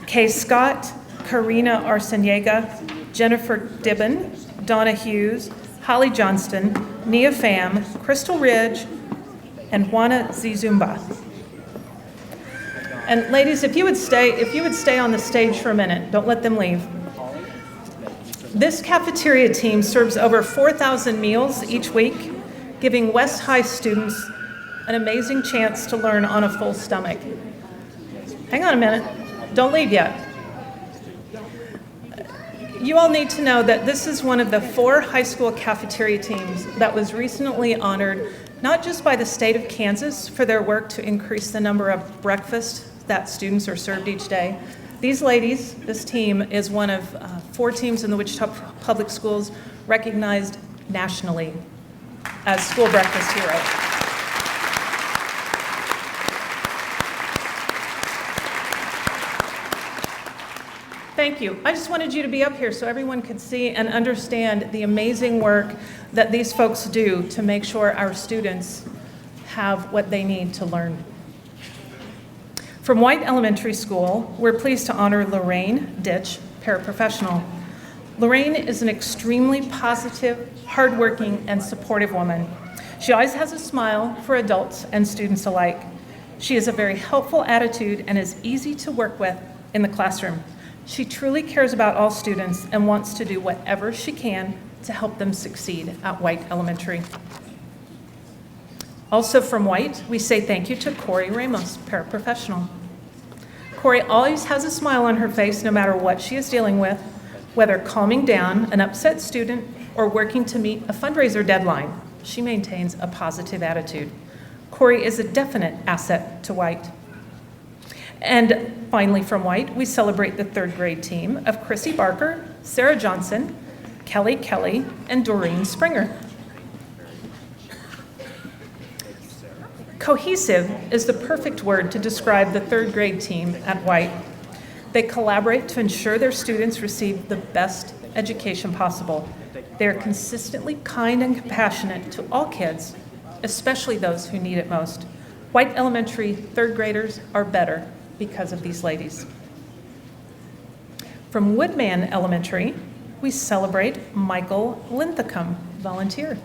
Speaker 3: Kay Scott, Karina Arceniega, Jennifer Dibben, Donna Hughes, Holly Johnston, Nia Pham, Crystal Ridge, and Juana Zizumba. And ladies, if you would stay on the stage for a minute, don't let them leave. This cafeteria team serves over 4,000 meals each week, giving West High students an amazing chance to learn on a full stomach. Hang on a minute, don't leave yet. You all need to know that this is one of the 4 high school cafeteria teams that was recently honored, not just by the state of Kansas for their work to increase the number of breakfasts that students are served each day. These ladies, this team, is one of 4 teams in the Wichita Public Schools recognized nationally as school breakfast heroes. Thank you. I just wanted you to be up here so everyone could see and understand the amazing work that these folks do to make sure our students have what they need to learn. From White Elementary School, we're pleased to honor Lorraine Ditch, paraprofessional. Lorraine is an extremely positive, hardworking, and supportive woman. She always has a smile for adults and students alike. She has a very helpful attitude and is easy to work with in the classroom. She truly cares about all students and wants to do whatever she can to help them succeed at White Elementary. Also from White, we say thank you to Corey Ramos, paraprofessional. Corey always has a smile on her face no matter what she is dealing with, whether calming down an upset student or working to meet a fundraiser deadline. She maintains a positive attitude. Corey is a definite asset to White. And finally from White, we celebrate the third grade team of Chrissy Barker, Sarah Johnson, Kelly Kelly, and Doreen Springer. Cohesive is the perfect word to describe the third grade team at White. They collaborate to ensure their students receive the best education possible. They are consistently kind and compassionate to all kids, especially those who need it most. White Elementary third graders are better because of these ladies. From Woodman Elementary, we celebrate Michael Linthicum, volunteer.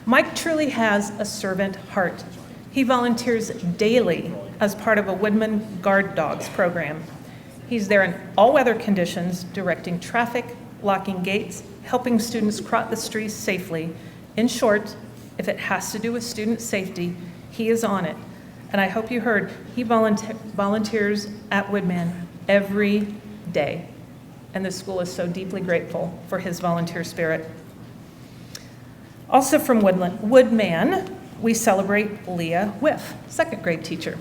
Speaker 3: Mike truly has a servant heart. He volunteers daily as part of a Woodman Guard Dogs program. He's there in all weather conditions, directing traffic, locking gates, helping students cross the streets safely. In short, if it has to do with student safety, he is on it. And I hope you heard, he volunteers at Woodman every day. And the school is so deeply grateful for his volunteer spirit. Also from Woodman, we celebrate Leah Whiff, second grade teacher.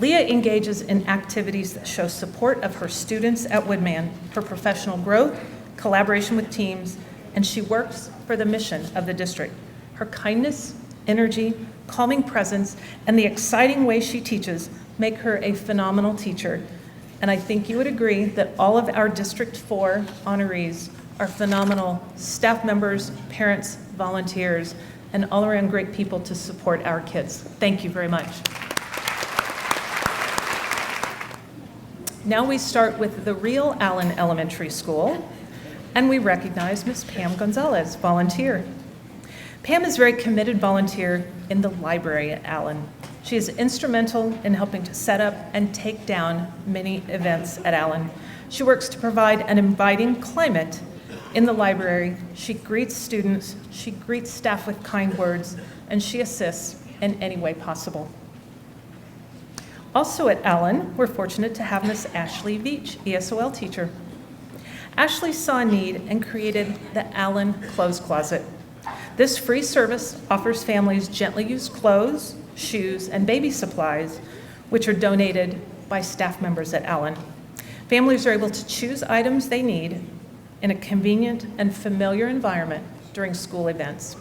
Speaker 3: Leah engages in activities that show support of her students at Woodman, her professional growth, collaboration with teams, and she works for the mission of the district. Her kindness, energy, calming presence, and the exciting way she teaches make her a phenomenal teacher. And I think you would agree that all of our District 4 honorees are phenomenal staff members, parents, volunteers, and all around great people to support our kids. Thank you very much. Now we start with the real Allen Elementary School, and we recognize Ms. Pam Gonzalez, volunteer. Pam is a very committed volunteer in the library at Allen. She is instrumental in helping to set up and take down many events at Allen. She works to provide an inviting climate in the library. She greets students, she greets staff with kind words, and she assists in any way possible. Also at Allen, we're fortunate to have Miss Ashley Veach, ESOL teacher. Ashley saw a need and created the Allen Clothes Closet. This free service offers families gently used clothes, shoes, and baby supplies, which are donated by staff members at Allen. Families are able to choose items they need in a convenient and familiar environment during school events.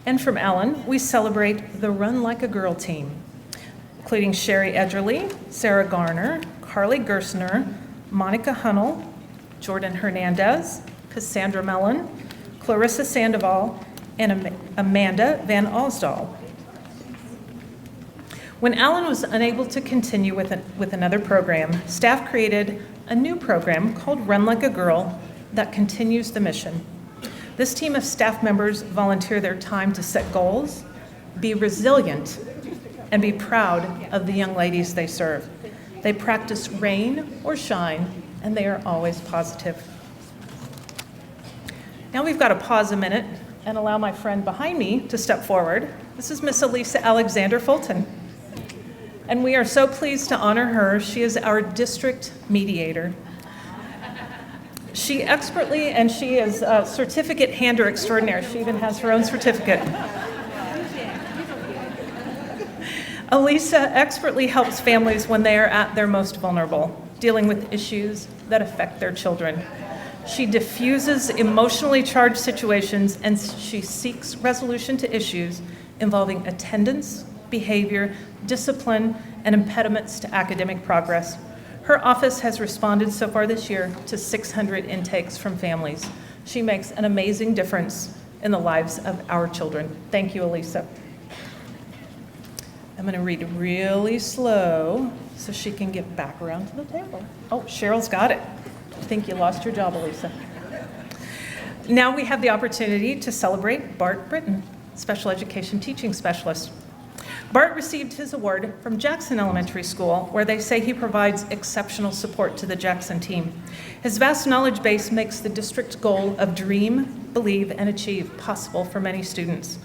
Speaker 3: And from Allen, we celebrate the Run Like a Girl team, including Sherry Edgerly, Sarah Garner, Carly Gersner, Monica Hunnell, Jordan Hernandez, Cassandra Mellon, Clarissa Sandoval, and Amanda Van Alsdahl. When Allen was unable to continue with another program, staff created a new program called Run Like a Girl that continues the mission. This team of staff members volunteer their time to set goals, be resilient, and be proud of the young ladies they serve. They practice rain or shine, and they are always positive. Now we've got to pause a minute and allow my friend behind me to step forward. This is Miss Elisa Alexander Fulton. And we are so pleased to honor her. She is our district mediator. She expertly, and she is a certificate hander extraordinaire. She even has her own certificate. Elisa expertly helps families when they are at their most vulnerable, dealing with issues that affect their children. She diffuses emotionally charged situations, and she seeks resolution to issues involving attendance, behavior, discipline, and impediments to academic progress. Her office has responded so far this year to 600 intakes from families. She makes an amazing difference in the lives of our children. Thank you, Elisa. I'm going to read really slow so she can get back around to the table. Oh, Cheryl's got it. I think you lost your job, Elisa. Now we have the opportunity to celebrate Bart Britton, Special Education Teaching Specialist. Bart received his award from Jackson Elementary School, where they say he provides exceptional support to the Jackson team. His vast knowledge base makes the district's goal of dream, believe, and achieve possible for many students.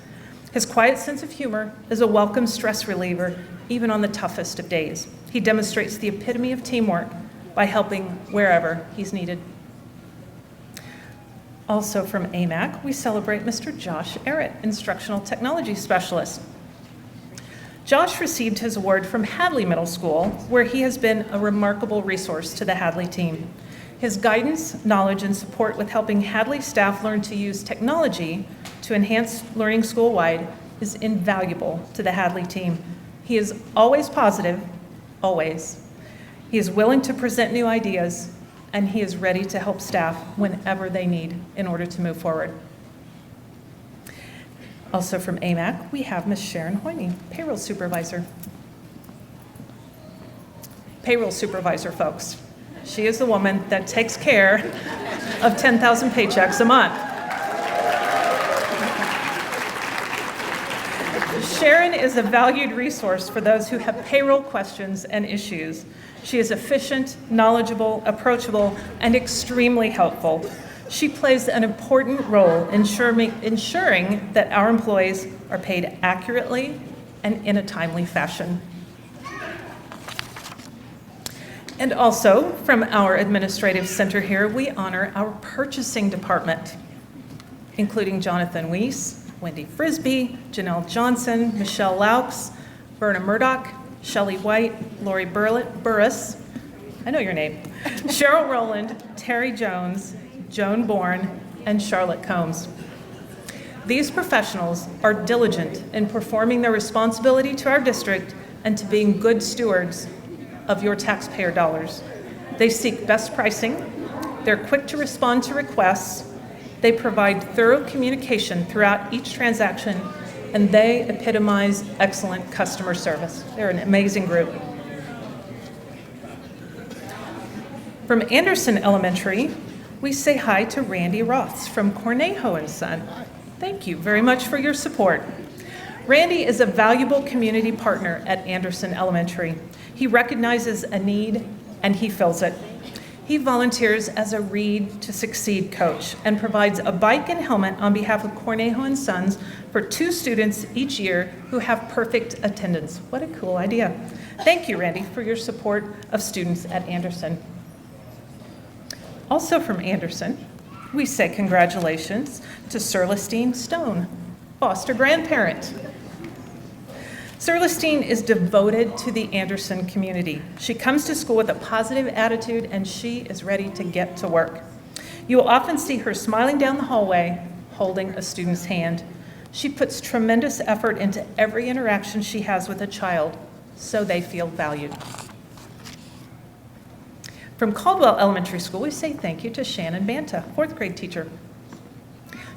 Speaker 3: His quiet sense of humor is a welcome stress reliever, even on the toughest of days. He demonstrates the epitome of teamwork by helping wherever he's needed. Also from AMAC, we celebrate Mr. Josh Errett, Instructional Technology Specialist. Josh received his award from Hadley Middle School, where he has been a remarkable resource to the Hadley team. His guidance, knowledge, and support with helping Hadley staff learn to use technology to enhance learning school-wide is invaluable to the Hadley team. He is always positive, always. He is willing to present new ideas, and he is ready to help staff whenever they need in order to move forward. Also from AMAC, we have Ms. Sharon Hoyne, Payroll Supervisor. Payroll Supervisor, folks. She is the woman that takes care of 10,000 paychecks a month. Sharon is a valued resource for those who have payroll questions and issues. She is efficient, knowledgeable, approachable, and extremely helpful. She plays an important role ensuring that our employees are paid accurately and in a timely fashion. And also, from our administrative center here, we honor our purchasing department, including Jonathan Weiss, Wendy Frisbee, Janelle Johnson, Michelle Laux, Berna Murdoch, Shelley White, Lori Burris, I know your name, Cheryl Rowland, Terry Jones, Joan Bourne, and Charlotte Combs. These professionals are diligent in performing their responsibility to our district and to being good stewards of your taxpayer dollars. They seek best pricing, they're quick to respond to requests, they provide thorough communication throughout each transaction, and they epitomize excellent customer service. They're an amazing group. From Anderson Elementary, we say hi to Randy Roths from Cornejo and Son. Thank you very much for your support. Randy is a valuable community partner at Anderson Elementary. He recognizes a need and he fills it. He volunteers as a Read to Succeed coach and provides a bike and helmet on behalf of Cornejo and Sons for 2 students each year who have perfect attendance. What a cool idea. Thank you, Randy, for your support of students at Anderson. Also from Anderson, we say congratulations to Celestine Stone, foster grandparent. Celestine is devoted to the Anderson community. She comes to school with a positive attitude and she is ready to get to work. You will often see her smiling down the hallway, holding a student's hand. She puts tremendous effort into every interaction she has with a child, so they feel valued. From Caldwell Elementary School, we say thank you to Shannon Banta, 4th grade teacher.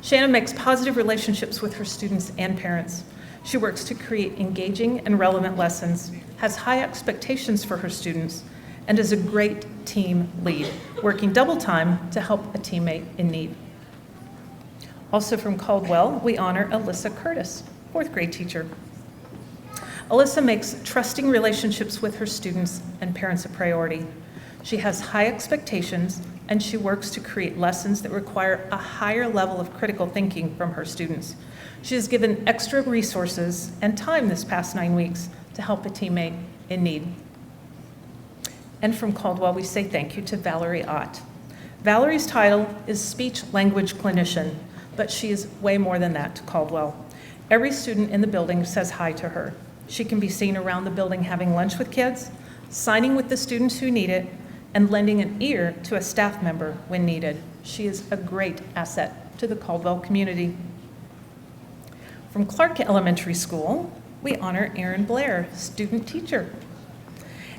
Speaker 3: Shannon makes positive relationships with her students and parents. She works to create engaging and relevant lessons, has high expectations for her students, and is a great team lead, working double time to help a teammate in need. Also from Caldwell, we honor Alyssa Curtis, 4th grade teacher. Alyssa makes trusting relationships with her students and parents a priority. She has high expectations, and she works to create lessons that require a higher level of critical thinking from her students. She has given extra resources and time this past 9 weeks to help a teammate in need. And from Caldwell, we say thank you to Valerie Ott. Valerie's title is Speech Language Clinician, but she is way more than that to Caldwell. Every student in the building says hi to her. She can be seen around the building having lunch with kids, signing with the students who need it, and lending an ear to a staff member when needed. She is a great asset to the Caldwell community. From Clark Elementary School, we honor Erin Blair, student teacher.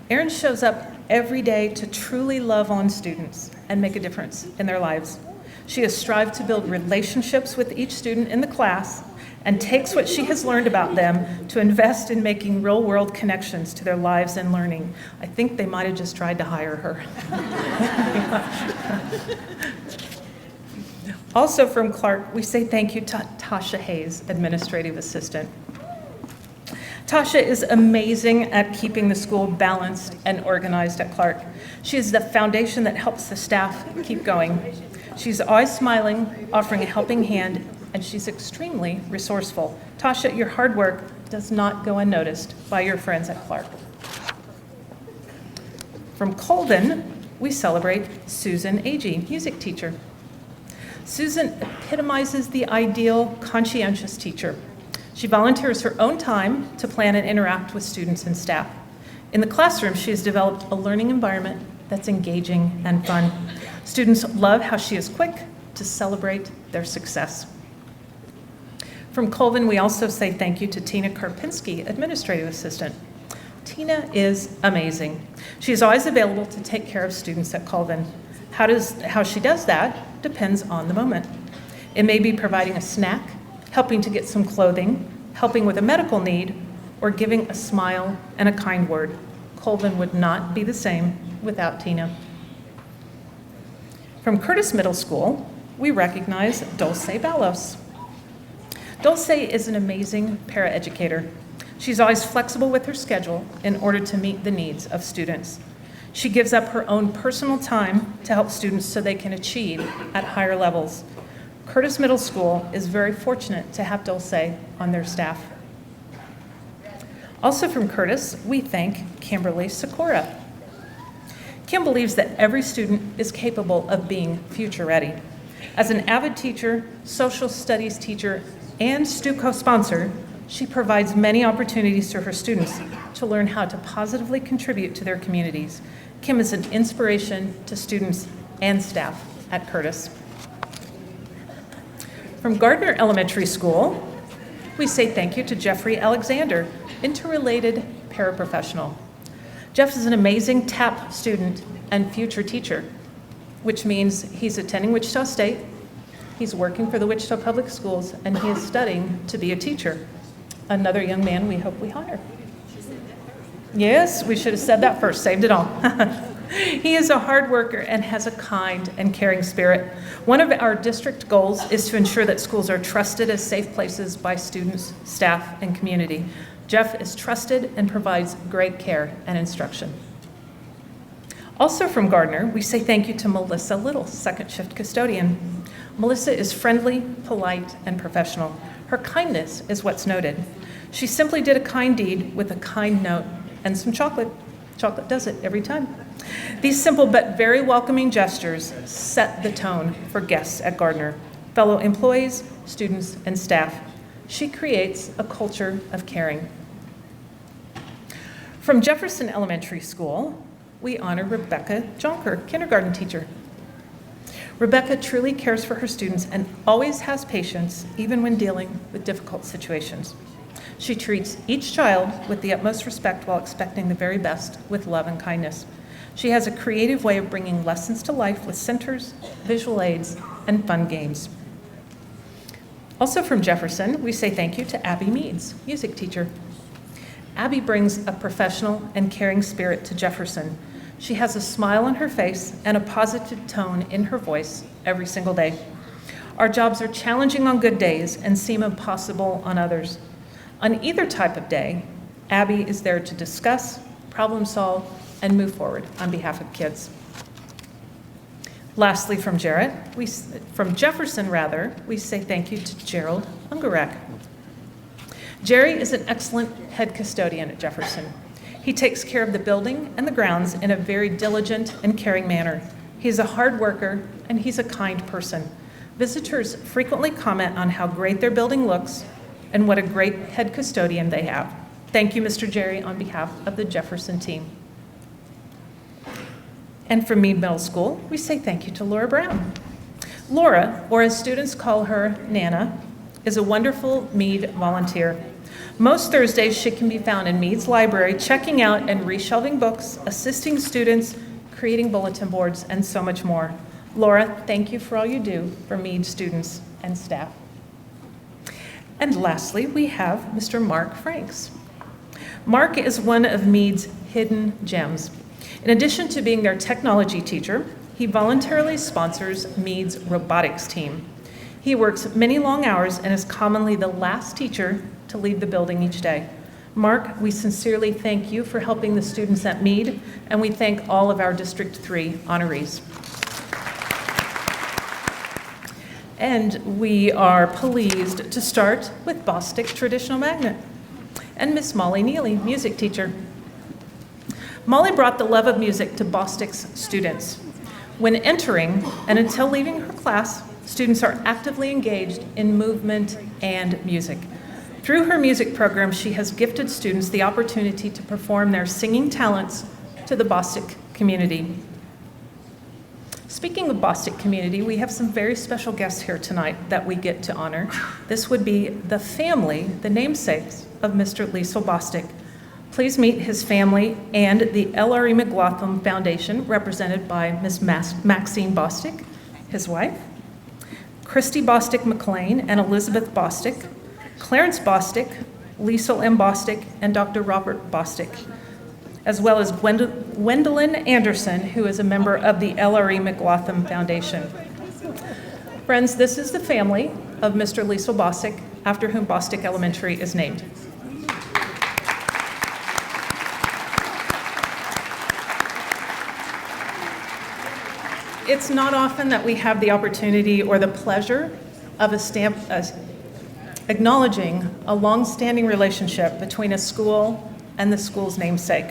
Speaker 3: Erin shows up every day to truly love on students and make a difference in their lives. She has strived to build relationships with each student in the class and takes what she has learned about them to invest in making real-world connections to their lives and learning. I think they might have just tried to hire her. Also from Clark, we say thank you to Tasha Hayes, Administrative Assistant. Tasha is amazing at keeping the school balanced and organized at Clark. She is the foundation that helps the staff keep going. She's always smiling, offering a helping hand, and she's extremely resourceful. Tasha, your hard work does not go unnoticed by your friends at Clark. From Colvin, we celebrate Susan Agee, music teacher. Susan epitomizes the ideal conscientious teacher. She volunteers her own time to plan and interact with students and staff. In the classroom, she has developed a learning environment that's engaging and fun. Students love how she is quick to celebrate their success. From Colvin, we also say thank you to Tina Karpinski, Administrative Assistant. Tina is amazing. She is always available to take care of students at Colvin. How she does that depends on the moment. It may be providing a snack, helping to get some clothing, helping with a medical need, or giving a smile and a kind word. Colvin would not be the same without Tina. From Curtis Middle School, we recognize Dulce Balos. Dulce is an amazing paraeducator. She's always flexible with her schedule in order to meet the needs of students. She gives up her own personal time to help students so they can achieve at higher levels. Curtis Middle School is very fortunate to have Dulce on their staff. Also from Curtis, we thank Kimberly Sikora. Kim believes that every student is capable of being future ready. As an avid teacher, social studies teacher, and STU co-sponsor, she provides many opportunities to her students to learn how to positively contribute to their communities. Kim is an inspiration to students and staff at Curtis. From Gardner Elementary School, we say thank you to Jeffrey Alexander, interrelated paraprofessional. Jeff is an amazing TAP student and future teacher, which means he's attending Wichita State, he's working for the Wichita Public Schools, and he is studying to be a teacher. Another young man we hope we hire. Yes, we should have said that first, saved it all. He is a hard worker and has a kind and caring spirit. One of our district goals is to ensure that schools are trusted as safe places by students, staff, and community. Jeff is trusted and provides great care and instruction. Also from Gardner, we say thank you to Melissa Little, second shift custodian. Melissa is friendly, polite, and professional. Her kindness is what's noted. She simply did a kind deed with a kind note and some chocolate. Chocolate does it every time. These simple but very welcoming gestures set the tone for guests at Gardner, fellow employees, students, and staff. She creates a culture of caring. From Jefferson Elementary School, we honor Rebecca Jonker, kindergarten teacher. Rebecca truly cares for her students and always has patience, even when dealing with difficult situations. She treats each child with the utmost respect while expecting the very best with love and kindness. She has a creative way of bringing lessons to life with centers, visual aids, and fun games. Also from Jefferson, we say thank you to Abby Meads, music teacher. Abby brings a professional and caring spirit to Jefferson. She has a smile on her face and a positive tone in her voice every single day. Our jobs are challenging on good days and seem impossible on others. On either type of day, Abby is there to discuss, problem solve, and move forward on behalf of kids. Lastly, from Jefferson, we say thank you to Gerald Ungarak. Jerry is an excellent head custodian at Jefferson. He takes care of the building and the grounds in a very diligent and caring manner. He's a hard worker and he's a kind person. Visitors frequently comment on how great their building looks and what a great head custodian they have. Thank you, Mr. Jerry, on behalf of the Jefferson team. And from Meade Middle School, we say thank you to Laura Brown. Laura, or as students call her, Nana, is a wonderful Meade volunteer. Most Thursdays, she can be found in Mead's library, checking out and reshelving books, assisting students, creating bulletin boards, and so much more. Laura, thank you for all you do for Mead students and staff. And lastly, we have Mr. Mark Franks. Mark is one of Mead's hidden gems. In addition to being their technology teacher, he voluntarily sponsors Mead's robotics team. He works many long hours and is commonly the last teacher to leave the building each day. Mark, we sincerely thank you for helping the students at Mead, and we thank all of our District 3 honorees. And we are pleased to start with Bostic Traditional Magnet and Miss Molly Neely, music teacher. Molly brought the love of music to Bostic's students. When entering and until leaving her class, students are actively engaged in movement and music. Through her music program, she has gifted students the opportunity to perform their singing talents to the Bostic community. Speaking of Bostic community, we have some very special guests here tonight that we get to honor. This would be the family, the namesakes of Mr. Liesl Bostic. Please meet his family and the LRE McLaughlin Foundation, represented by Ms. Maxine Bostic, his wife, Christy Bostic McLean and Elizabeth Bostic, Clarence Bostic, Liesl M. Bostic, and Dr. Robert Bostic, as well as Gwendolyn Anderson, who is a member of the LRE McLaughlin Foundation. Friends, this is the family of Mr. Liesl Bostic, after whom Bostic Elementary is named. It's not often that we have the opportunity or the pleasure of acknowledging a long-standing relationship between a school and the school's namesake,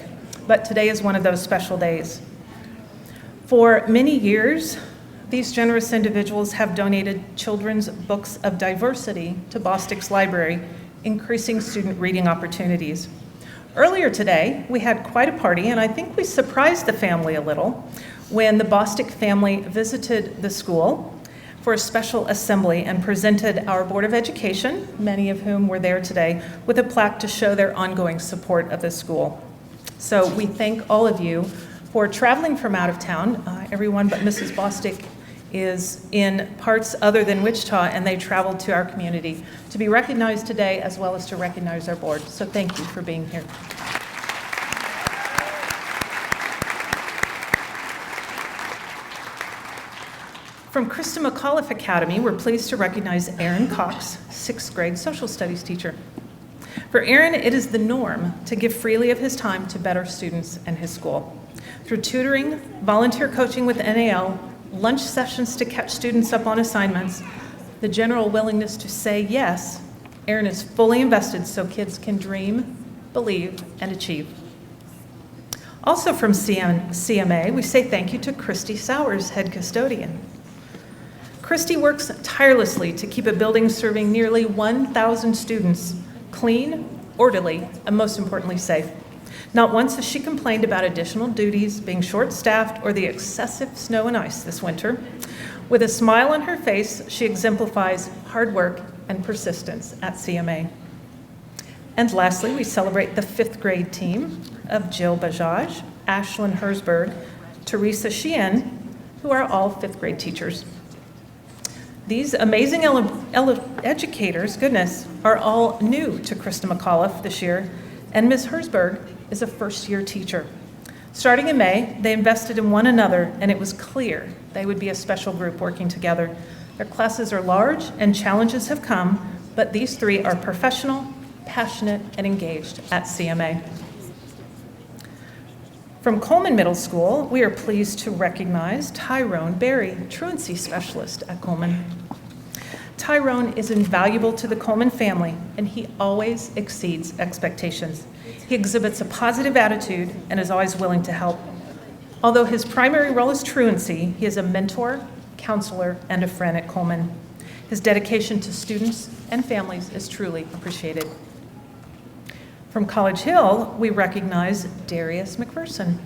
Speaker 3: but today is one of those special days. For many years, these generous individuals have donated children's books of diversity to Bostic's library, increasing student reading opportunities. Earlier today, we had quite a party, and I think we surprised the family a little when the Bostic family visited the school for a special assembly and presented our Board of Education, many of whom were there today, with a plaque to show their ongoing support of the school. So we thank all of you for traveling from out of town. Everyone but Mrs. Bostic is in parts other than Wichita, and they traveled to our community to be recognized today, as well as to recognize our board. So thank you for being here. From Krista McAuliffe Academy, we're pleased to recognize Aaron Cox, 6th grade social studies teacher. For Aaron, it is the norm to give freely of his time to better students and his school. Through tutoring, volunteer coaching with NAL, lunch sessions to catch students up on assignments, the general willingness to say yes, Aaron is fully invested so kids can dream, believe, and achieve. Also from CMA, we say thank you to Christy Sowers, head custodian. Christy works tirelessly to keep a building serving nearly 1,000 students clean, orderly, and most importantly, safe. Not once has she complained about additional duties, being short-staffed, or the excessive snow and ice this winter. With a smile on her face, she exemplifies hard work and persistence at CMA. And lastly, we celebrate the 5th grade team of Jill Bajaj, Ashlyn Hersberg, Teresa Sheehan, who are all 5th grade teachers. These amazing educators, are all new to Krista McAuliffe this year, and Ms. Hersberg is a first-year teacher. Starting in May, they invested in one another, and it was clear they would be a special group working together. Their classes are large, and challenges have come, but these three are professional, passionate, and engaged at CMA. From Coleman Middle School, we are pleased to recognize Tyrone Berry, truancy specialist at Coleman. Tyrone is invaluable to the Coleman family, and he always exceeds expectations. He exhibits a positive attitude and is always willing to help. Although his primary role is truancy, he is a mentor, counselor, and a friend at Coleman. His dedication to students and families is truly appreciated. From College Hill, we recognize Darius McPherson.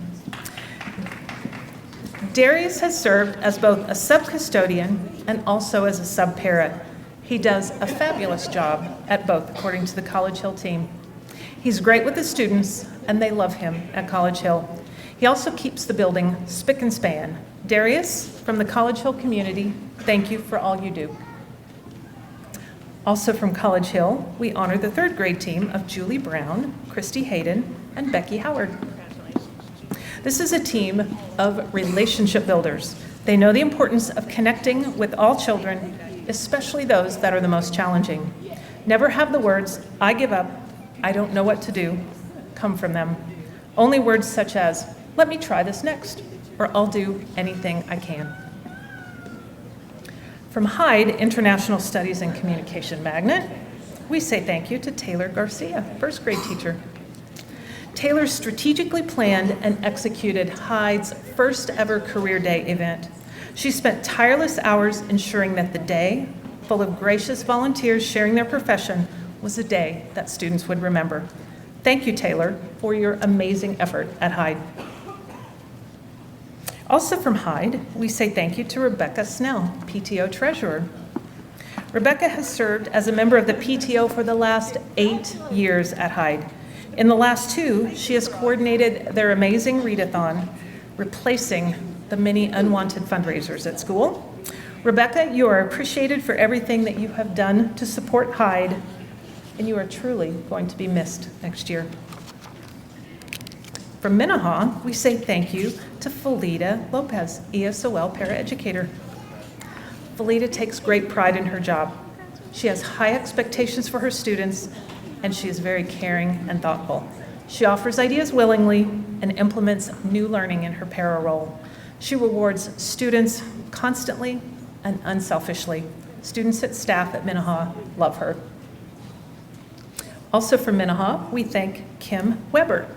Speaker 3: Darius has served as both a sub-custodian and also as a sub-para. He does a fabulous job at both, according to the College Hill team. He's great with the students, and they love him at College Hill. He also keeps the building spick and span. Darius, from the College Hill community, thank you for all you do. Also from College Hill, we honor the third grade team of Julie Brown, Christy Hayden, and Becky Howard. This is a team of relationship builders. They know the importance of connecting with all children, especially those that are the most challenging. Never have the words, "I give up," "I don't know what to do," come from them. Only words such as, "Let me try this next," or "I'll do anything I can." From Hyde International Studies and Communication Magnet, we say thank you to Taylor Garcia, first grade teacher. Taylor strategically planned and executed Hyde's first ever Career Day event. She spent tireless hours ensuring that the day, full of gracious volunteers sharing their profession, was a day that students would remember. Thank you, Taylor, for your amazing effort at Hyde. Also from Hyde, we say thank you to Rebecca Snell, PTO Treasurer. Rebecca has served as a member of the PTO for the last 8 years at Hyde. In the last 2, she has coordinated their amazing readathon, replacing the many unwanted fundraisers at school. Rebecca, you are appreciated for everything that you have done to support Hyde, and you are truly going to be missed next year. From Minnehaha, we say thank you to Felida Lopez, ESOL paraeducator. Felida takes great pride in her job. She has high expectations for her students, and she is very caring and thoughtful. She offers ideas willingly and implements new learning in her para role. She rewards students constantly and unselfishly. Students and staff at Minnehaha love her. Also from Minnehaha, we thank Kim Weber.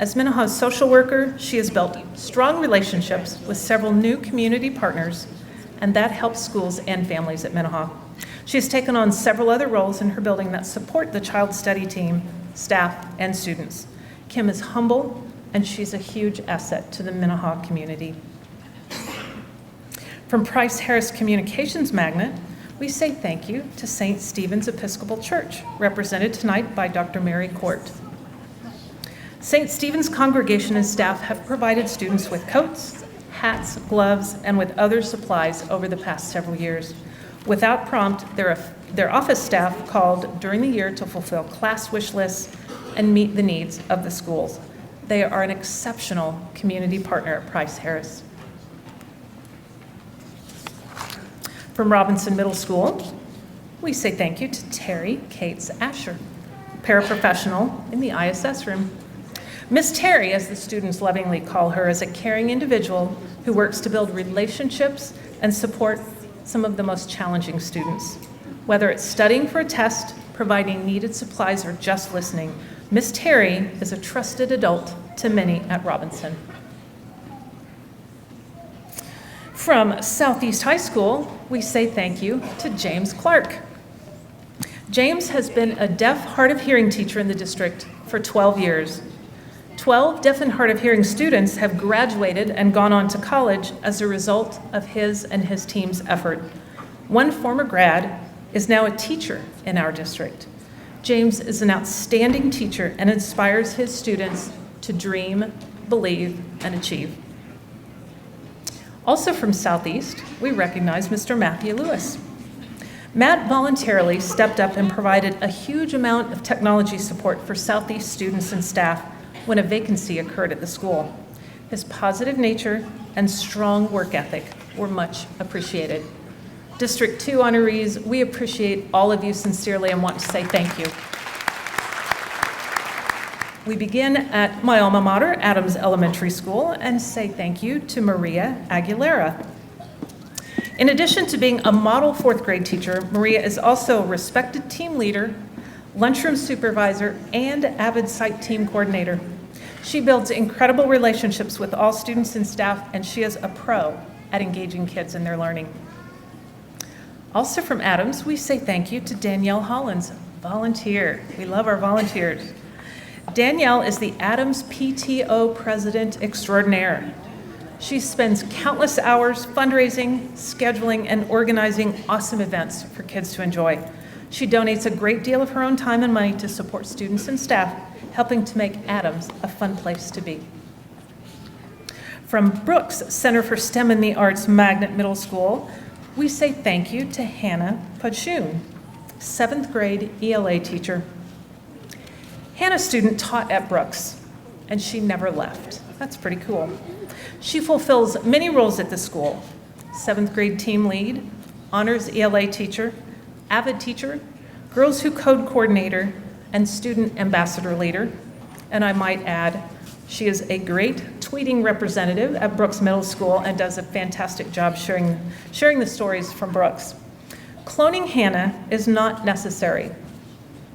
Speaker 3: As Minnehaha's social worker, she has built strong relationships with several new community partners, and that helps schools and families at Minnehaha. She has taken on several other roles in her building that support the child study team, staff, and students. Kim is humble, and she's a huge asset to the Minnehaha community. From Price Harris Communications Magnet, we say thank you to St. Stephen's Episcopal Church, represented tonight by Dr. Mary Court. St. Stephen's congregation and staff have provided students with coats, hats, gloves, and with other supplies over the past several years. Without prompt, their office staff called during the year to fulfill class wish lists and meet the needs of the schools. They are an exceptional community partner at Price Harris. From Robinson Middle School, we say thank you to Terry Cates Asher, paraprofessional in the ISS room. Miss Terry, as the students lovingly call her, is a caring individual who works to build relationships and support some of the most challenging students. Whether it's studying for a test, providing needed supplies, or just listening, Miss Terry is a trusted adult to many at Robinson. From Southeast High School, we say thank you to James Clark. James has been a deaf hard of hearing teacher in the district for 12 years. 12 deaf and hard of hearing students have graduated and gone on to college as a result of his and his team's effort. One former grad is now a teacher in our district. James is an outstanding teacher and inspires his students to dream, believe, and achieve. Also from Southeast, we recognize Mr. Matthew Lewis. Matt voluntarily stepped up and provided a huge amount of technology support for Southeast students and staff when a vacancy occurred at the school. His positive nature and strong work ethic were much appreciated. District 2 honorees, we appreciate all of you sincerely and want to say thank you. We begin at my alma mater, Adams Elementary School, and say thank you to Maria Aguilera. In addition to being a model fourth grade teacher, Maria is also a respected team leader, lunchroom supervisor, and avid site team coordinator. She builds incredible relationships with all students and staff, and she is a pro at engaging kids in their learning. Also from Adams, we say thank you to Danielle Hollins, volunteer. We love our volunteers. Danielle is the Adams PTO President Extraordinaire. She spends countless hours fundraising, scheduling, and organizing awesome events for kids to enjoy. She donates a great deal of her own time and money to support students and staff, helping to make Adams a fun place to be. From Brooks Center for STEM and the Arts Magnet Middle School, we say thank you to Hannah Pudshun, 7th grade ELA teacher. Hannah's student taught at Brooks, and she never left. That's pretty cool. She fulfills many roles at the school: 7th grade team lead, honors ELA teacher, avid teacher, Girls Who Code coordinator, and student ambassador leader. And I might add, she is a great tweeting representative at Brooks Middle School and does a fantastic job sharing the stories from Brooks. Cloning Hannah is not necessary.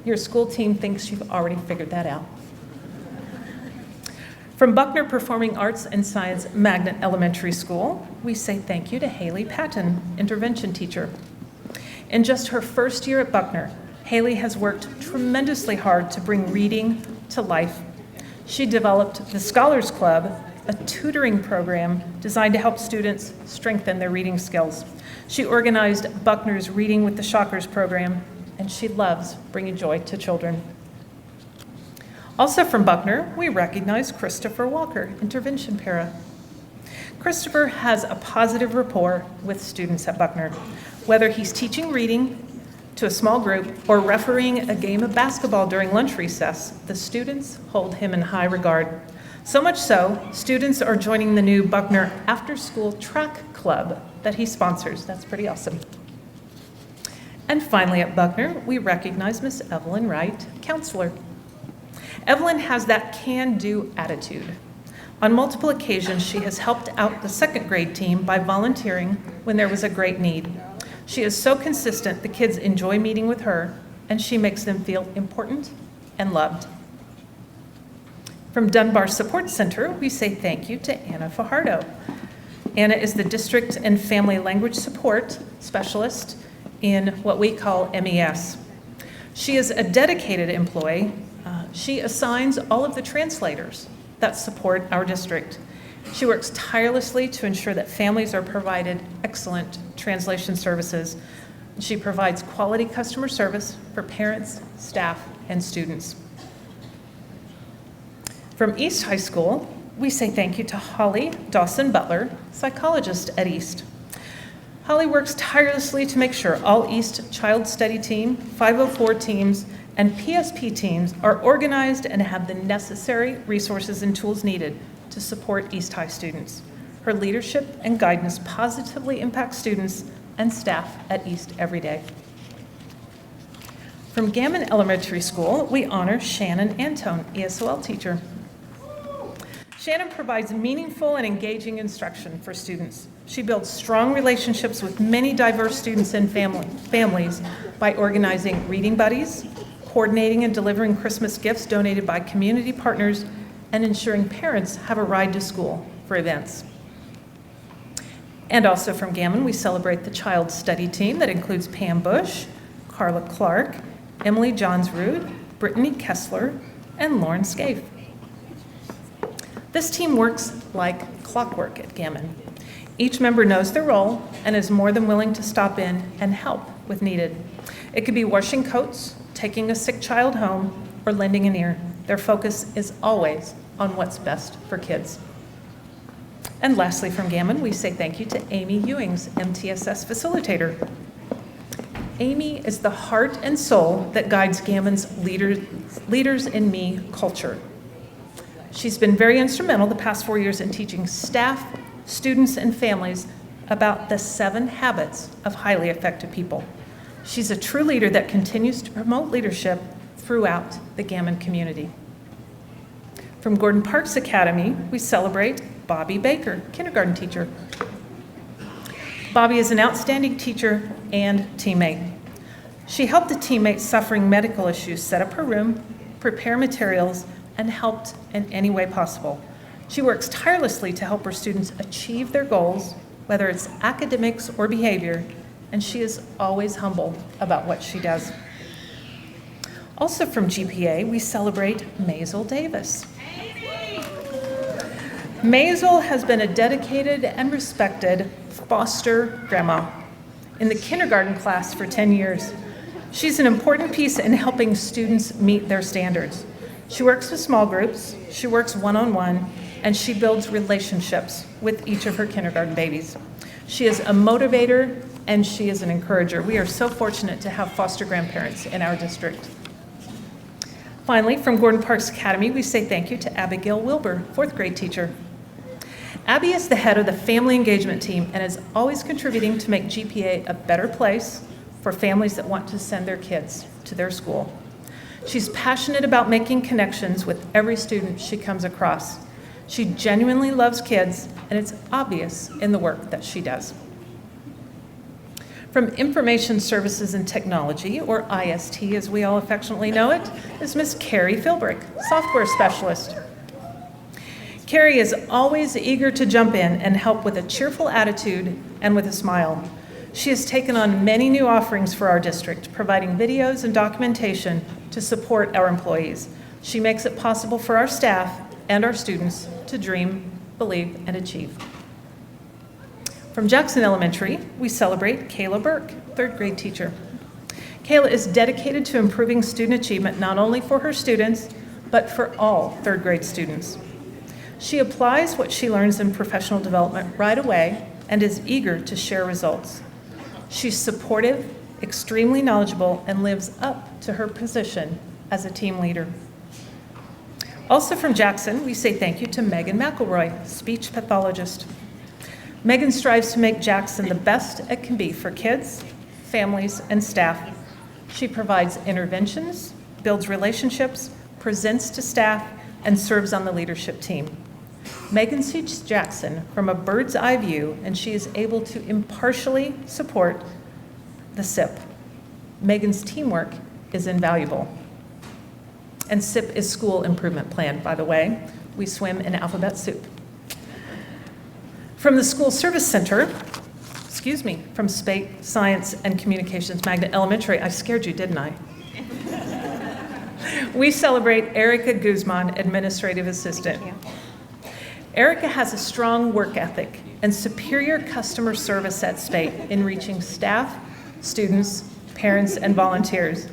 Speaker 3: Your school team thinks you've already figured that out. From Buckner Performing Arts and Science Magnet Elementary School, we say thank you to Haley Patton, intervention teacher. In just her first year at Buckner, Haley has worked tremendously hard to bring reading to life. She developed the Scholars Club, a tutoring program designed to help students strengthen their reading skills. She organized Buckner's Reading with the Shockers program, and she loves bringing joy to children. Also from Buckner, we recognize Christopher Walker, intervention para. Christopher has a positive rapport with students at Buckner. Whether he's teaching reading to a small group or refereeing a game of basketball during lunch recess, the students hold him in high regard. So much so, students are joining the new Buckner after-school track club that he sponsors. That's pretty awesome. And finally at Buckner, we recognize Miss Evelyn Wright, counselor. Evelyn has that can-do attitude. On multiple occasions, she has helped out the 2nd grade team by volunteering when there was a great need. She is so consistent, the kids enjoy meeting with her, and she makes them feel important and loved. From Dunbar Support Center, we say thank you to Anna Fajardo. Anna is the District and Family Language Support Specialist in what we call MES. She is a dedicated employee. She assigns all of the translators that support our district. She works tirelessly to ensure that families are provided excellent translation services. She provides quality customer service for parents, staff, and students. From East High School, we say thank you to Holly Dawson Butler, psychologist at East. Holly works tirelessly to make sure all East Child Study Team, 504 teams, and PSP teams are organized and have the necessary resources and tools needed to support East High students. Her leadership and guidance positively impact students and staff at East every day. From Gammon Elementary School, we honor Shannon Antone, ESOL teacher. Shannon provides meaningful and engaging instruction for students. She builds strong relationships with many diverse students and families by organizing reading buddies, coordinating and delivering Christmas gifts donated by community partners, and ensuring parents have a ride to school for events. And also from Gammon, we celebrate the Child Study Team that includes Pam Bush, Carla Clark, Emily Johnsrud, Brittany Kessler, and Lauren Scaife. This team works like clockwork at Gammon. Each member knows their role and is more than willing to stop in and help with needed. It could be washing coats, taking a sick child home, or lending an ear. Their focus is always on what's best for kids. And lastly from Gammon, we say thank you to Amy Ewings, MTSS facilitator. Amy is the heart and soul that guides Gammon's Leaders in Me culture. She's been very instrumental the past 4 years in teaching staff, students, and families about the 7 habits of highly effective people. She's a true leader that continues to promote leadership throughout the Gammon community. From Gordon Parks Academy, we celebrate Bobby Baker, kindergarten teacher. Bobby is an outstanding teacher and teammate. She helped a teammate suffering medical issues set up her room, prepare materials, and helped in any way possible. She works tirelessly to help her students achieve their goals, whether it's academics or behavior, and she is always humble about what she does. Also from GPA, we celebrate Maisel Davis. Maisel has been a dedicated and respected foster grandma in the kindergarten class for 10 years. She's an important piece in helping students meet their standards. She works with small groups, she works one-on-one, and she builds relationships with each of her kindergarten babies. She is a motivator and she is an encourager. We are so fortunate to have foster grandparents in our district. Finally, from Gordon Parks Academy, we say thank you to Abigail Wilbur, 4th grade teacher. Abby is the head of the family engagement team and is always contributing to make GPA a better place for families that want to send their kids to their school. She's passionate about making connections with every student she comes across. She genuinely loves kids, and it's obvious in the work that she does. From Information Services and Technology, or IST as we all affectionately know it, is Miss Carrie Philbrick, software specialist. Carrie is always eager to jump in and help with a cheerful attitude and with a smile. She has taken on many new offerings for our district, providing videos and documentation to support our employees. She makes it possible for our staff and our students to dream, believe, and achieve. From Jackson Elementary, we celebrate Kayla Burke, 3rd grade teacher. Kayla is dedicated to improving student achievement not only for her students, but for all 3rd grade students. She applies what she learns in professional development right away and is eager to share results. She's supportive, extremely knowledgeable, and lives up to her position as a team leader. Also from Jackson, we say thank you to Megan McElroy, speech pathologist. Megan strives to make Jackson the best it can be for kids, families, and staff. She provides interventions, builds relationships, presents to staff, and serves on the leadership team. Megan sees Jackson from a bird's eye view, and she is able to impartially support the SIP. Megan's teamwork is invaluable. And SIP is School Improvement Plan, by the way. We swim in alphabet soup. From the School Service Center, from Spate Science and Communications Magnet Elementary, I scared you, didn't I? We celebrate Erica Guzman, Administrative Assistant. Erica has a strong work ethic and superior customer service at Spate in reaching staff, students, parents, and volunteers.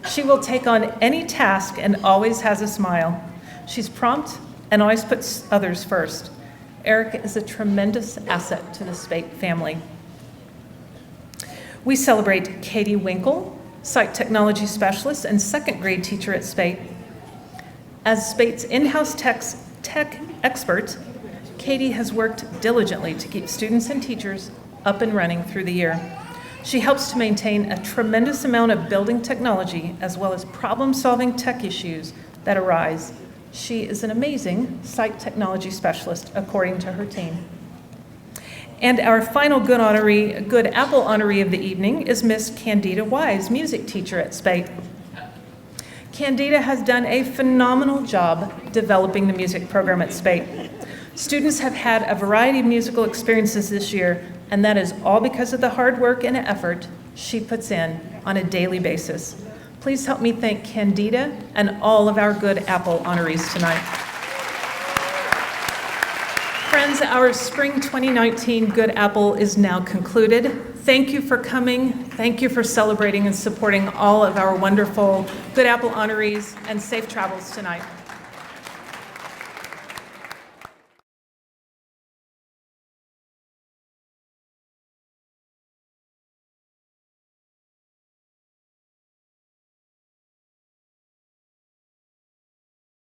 Speaker 3: She will take on any task and always has a smile. She's prompt and always puts others first. Erica is a tremendous asset to the Spate family. We celebrate Katie Winkle, Site Technology Specialist and 2nd grade teacher at Spate. As Spate's in-house tech expert, Katie has worked diligently to keep students and teachers up and running through the year. She helps to maintain a tremendous amount of building technology as well as problem-solving tech issues that arise. She is an amazing site technology specialist, according to her team. And our final Good Apple honoree of the evening is Miss Candida Wise, music teacher at Spate. Candida has done a phenomenal job developing the music program at Spate. Students have had a variety of musical experiences this year, and that is all because of the hard work and effort she puts in on a daily basis. Please help me thank Candida and all of our Good Apple honorees tonight. Friends, our Spring 2019 Good Apple is now concluded. Thank you for coming. Thank you for celebrating and supporting all of our wonderful Good Apple honorees, and safe travels tonight.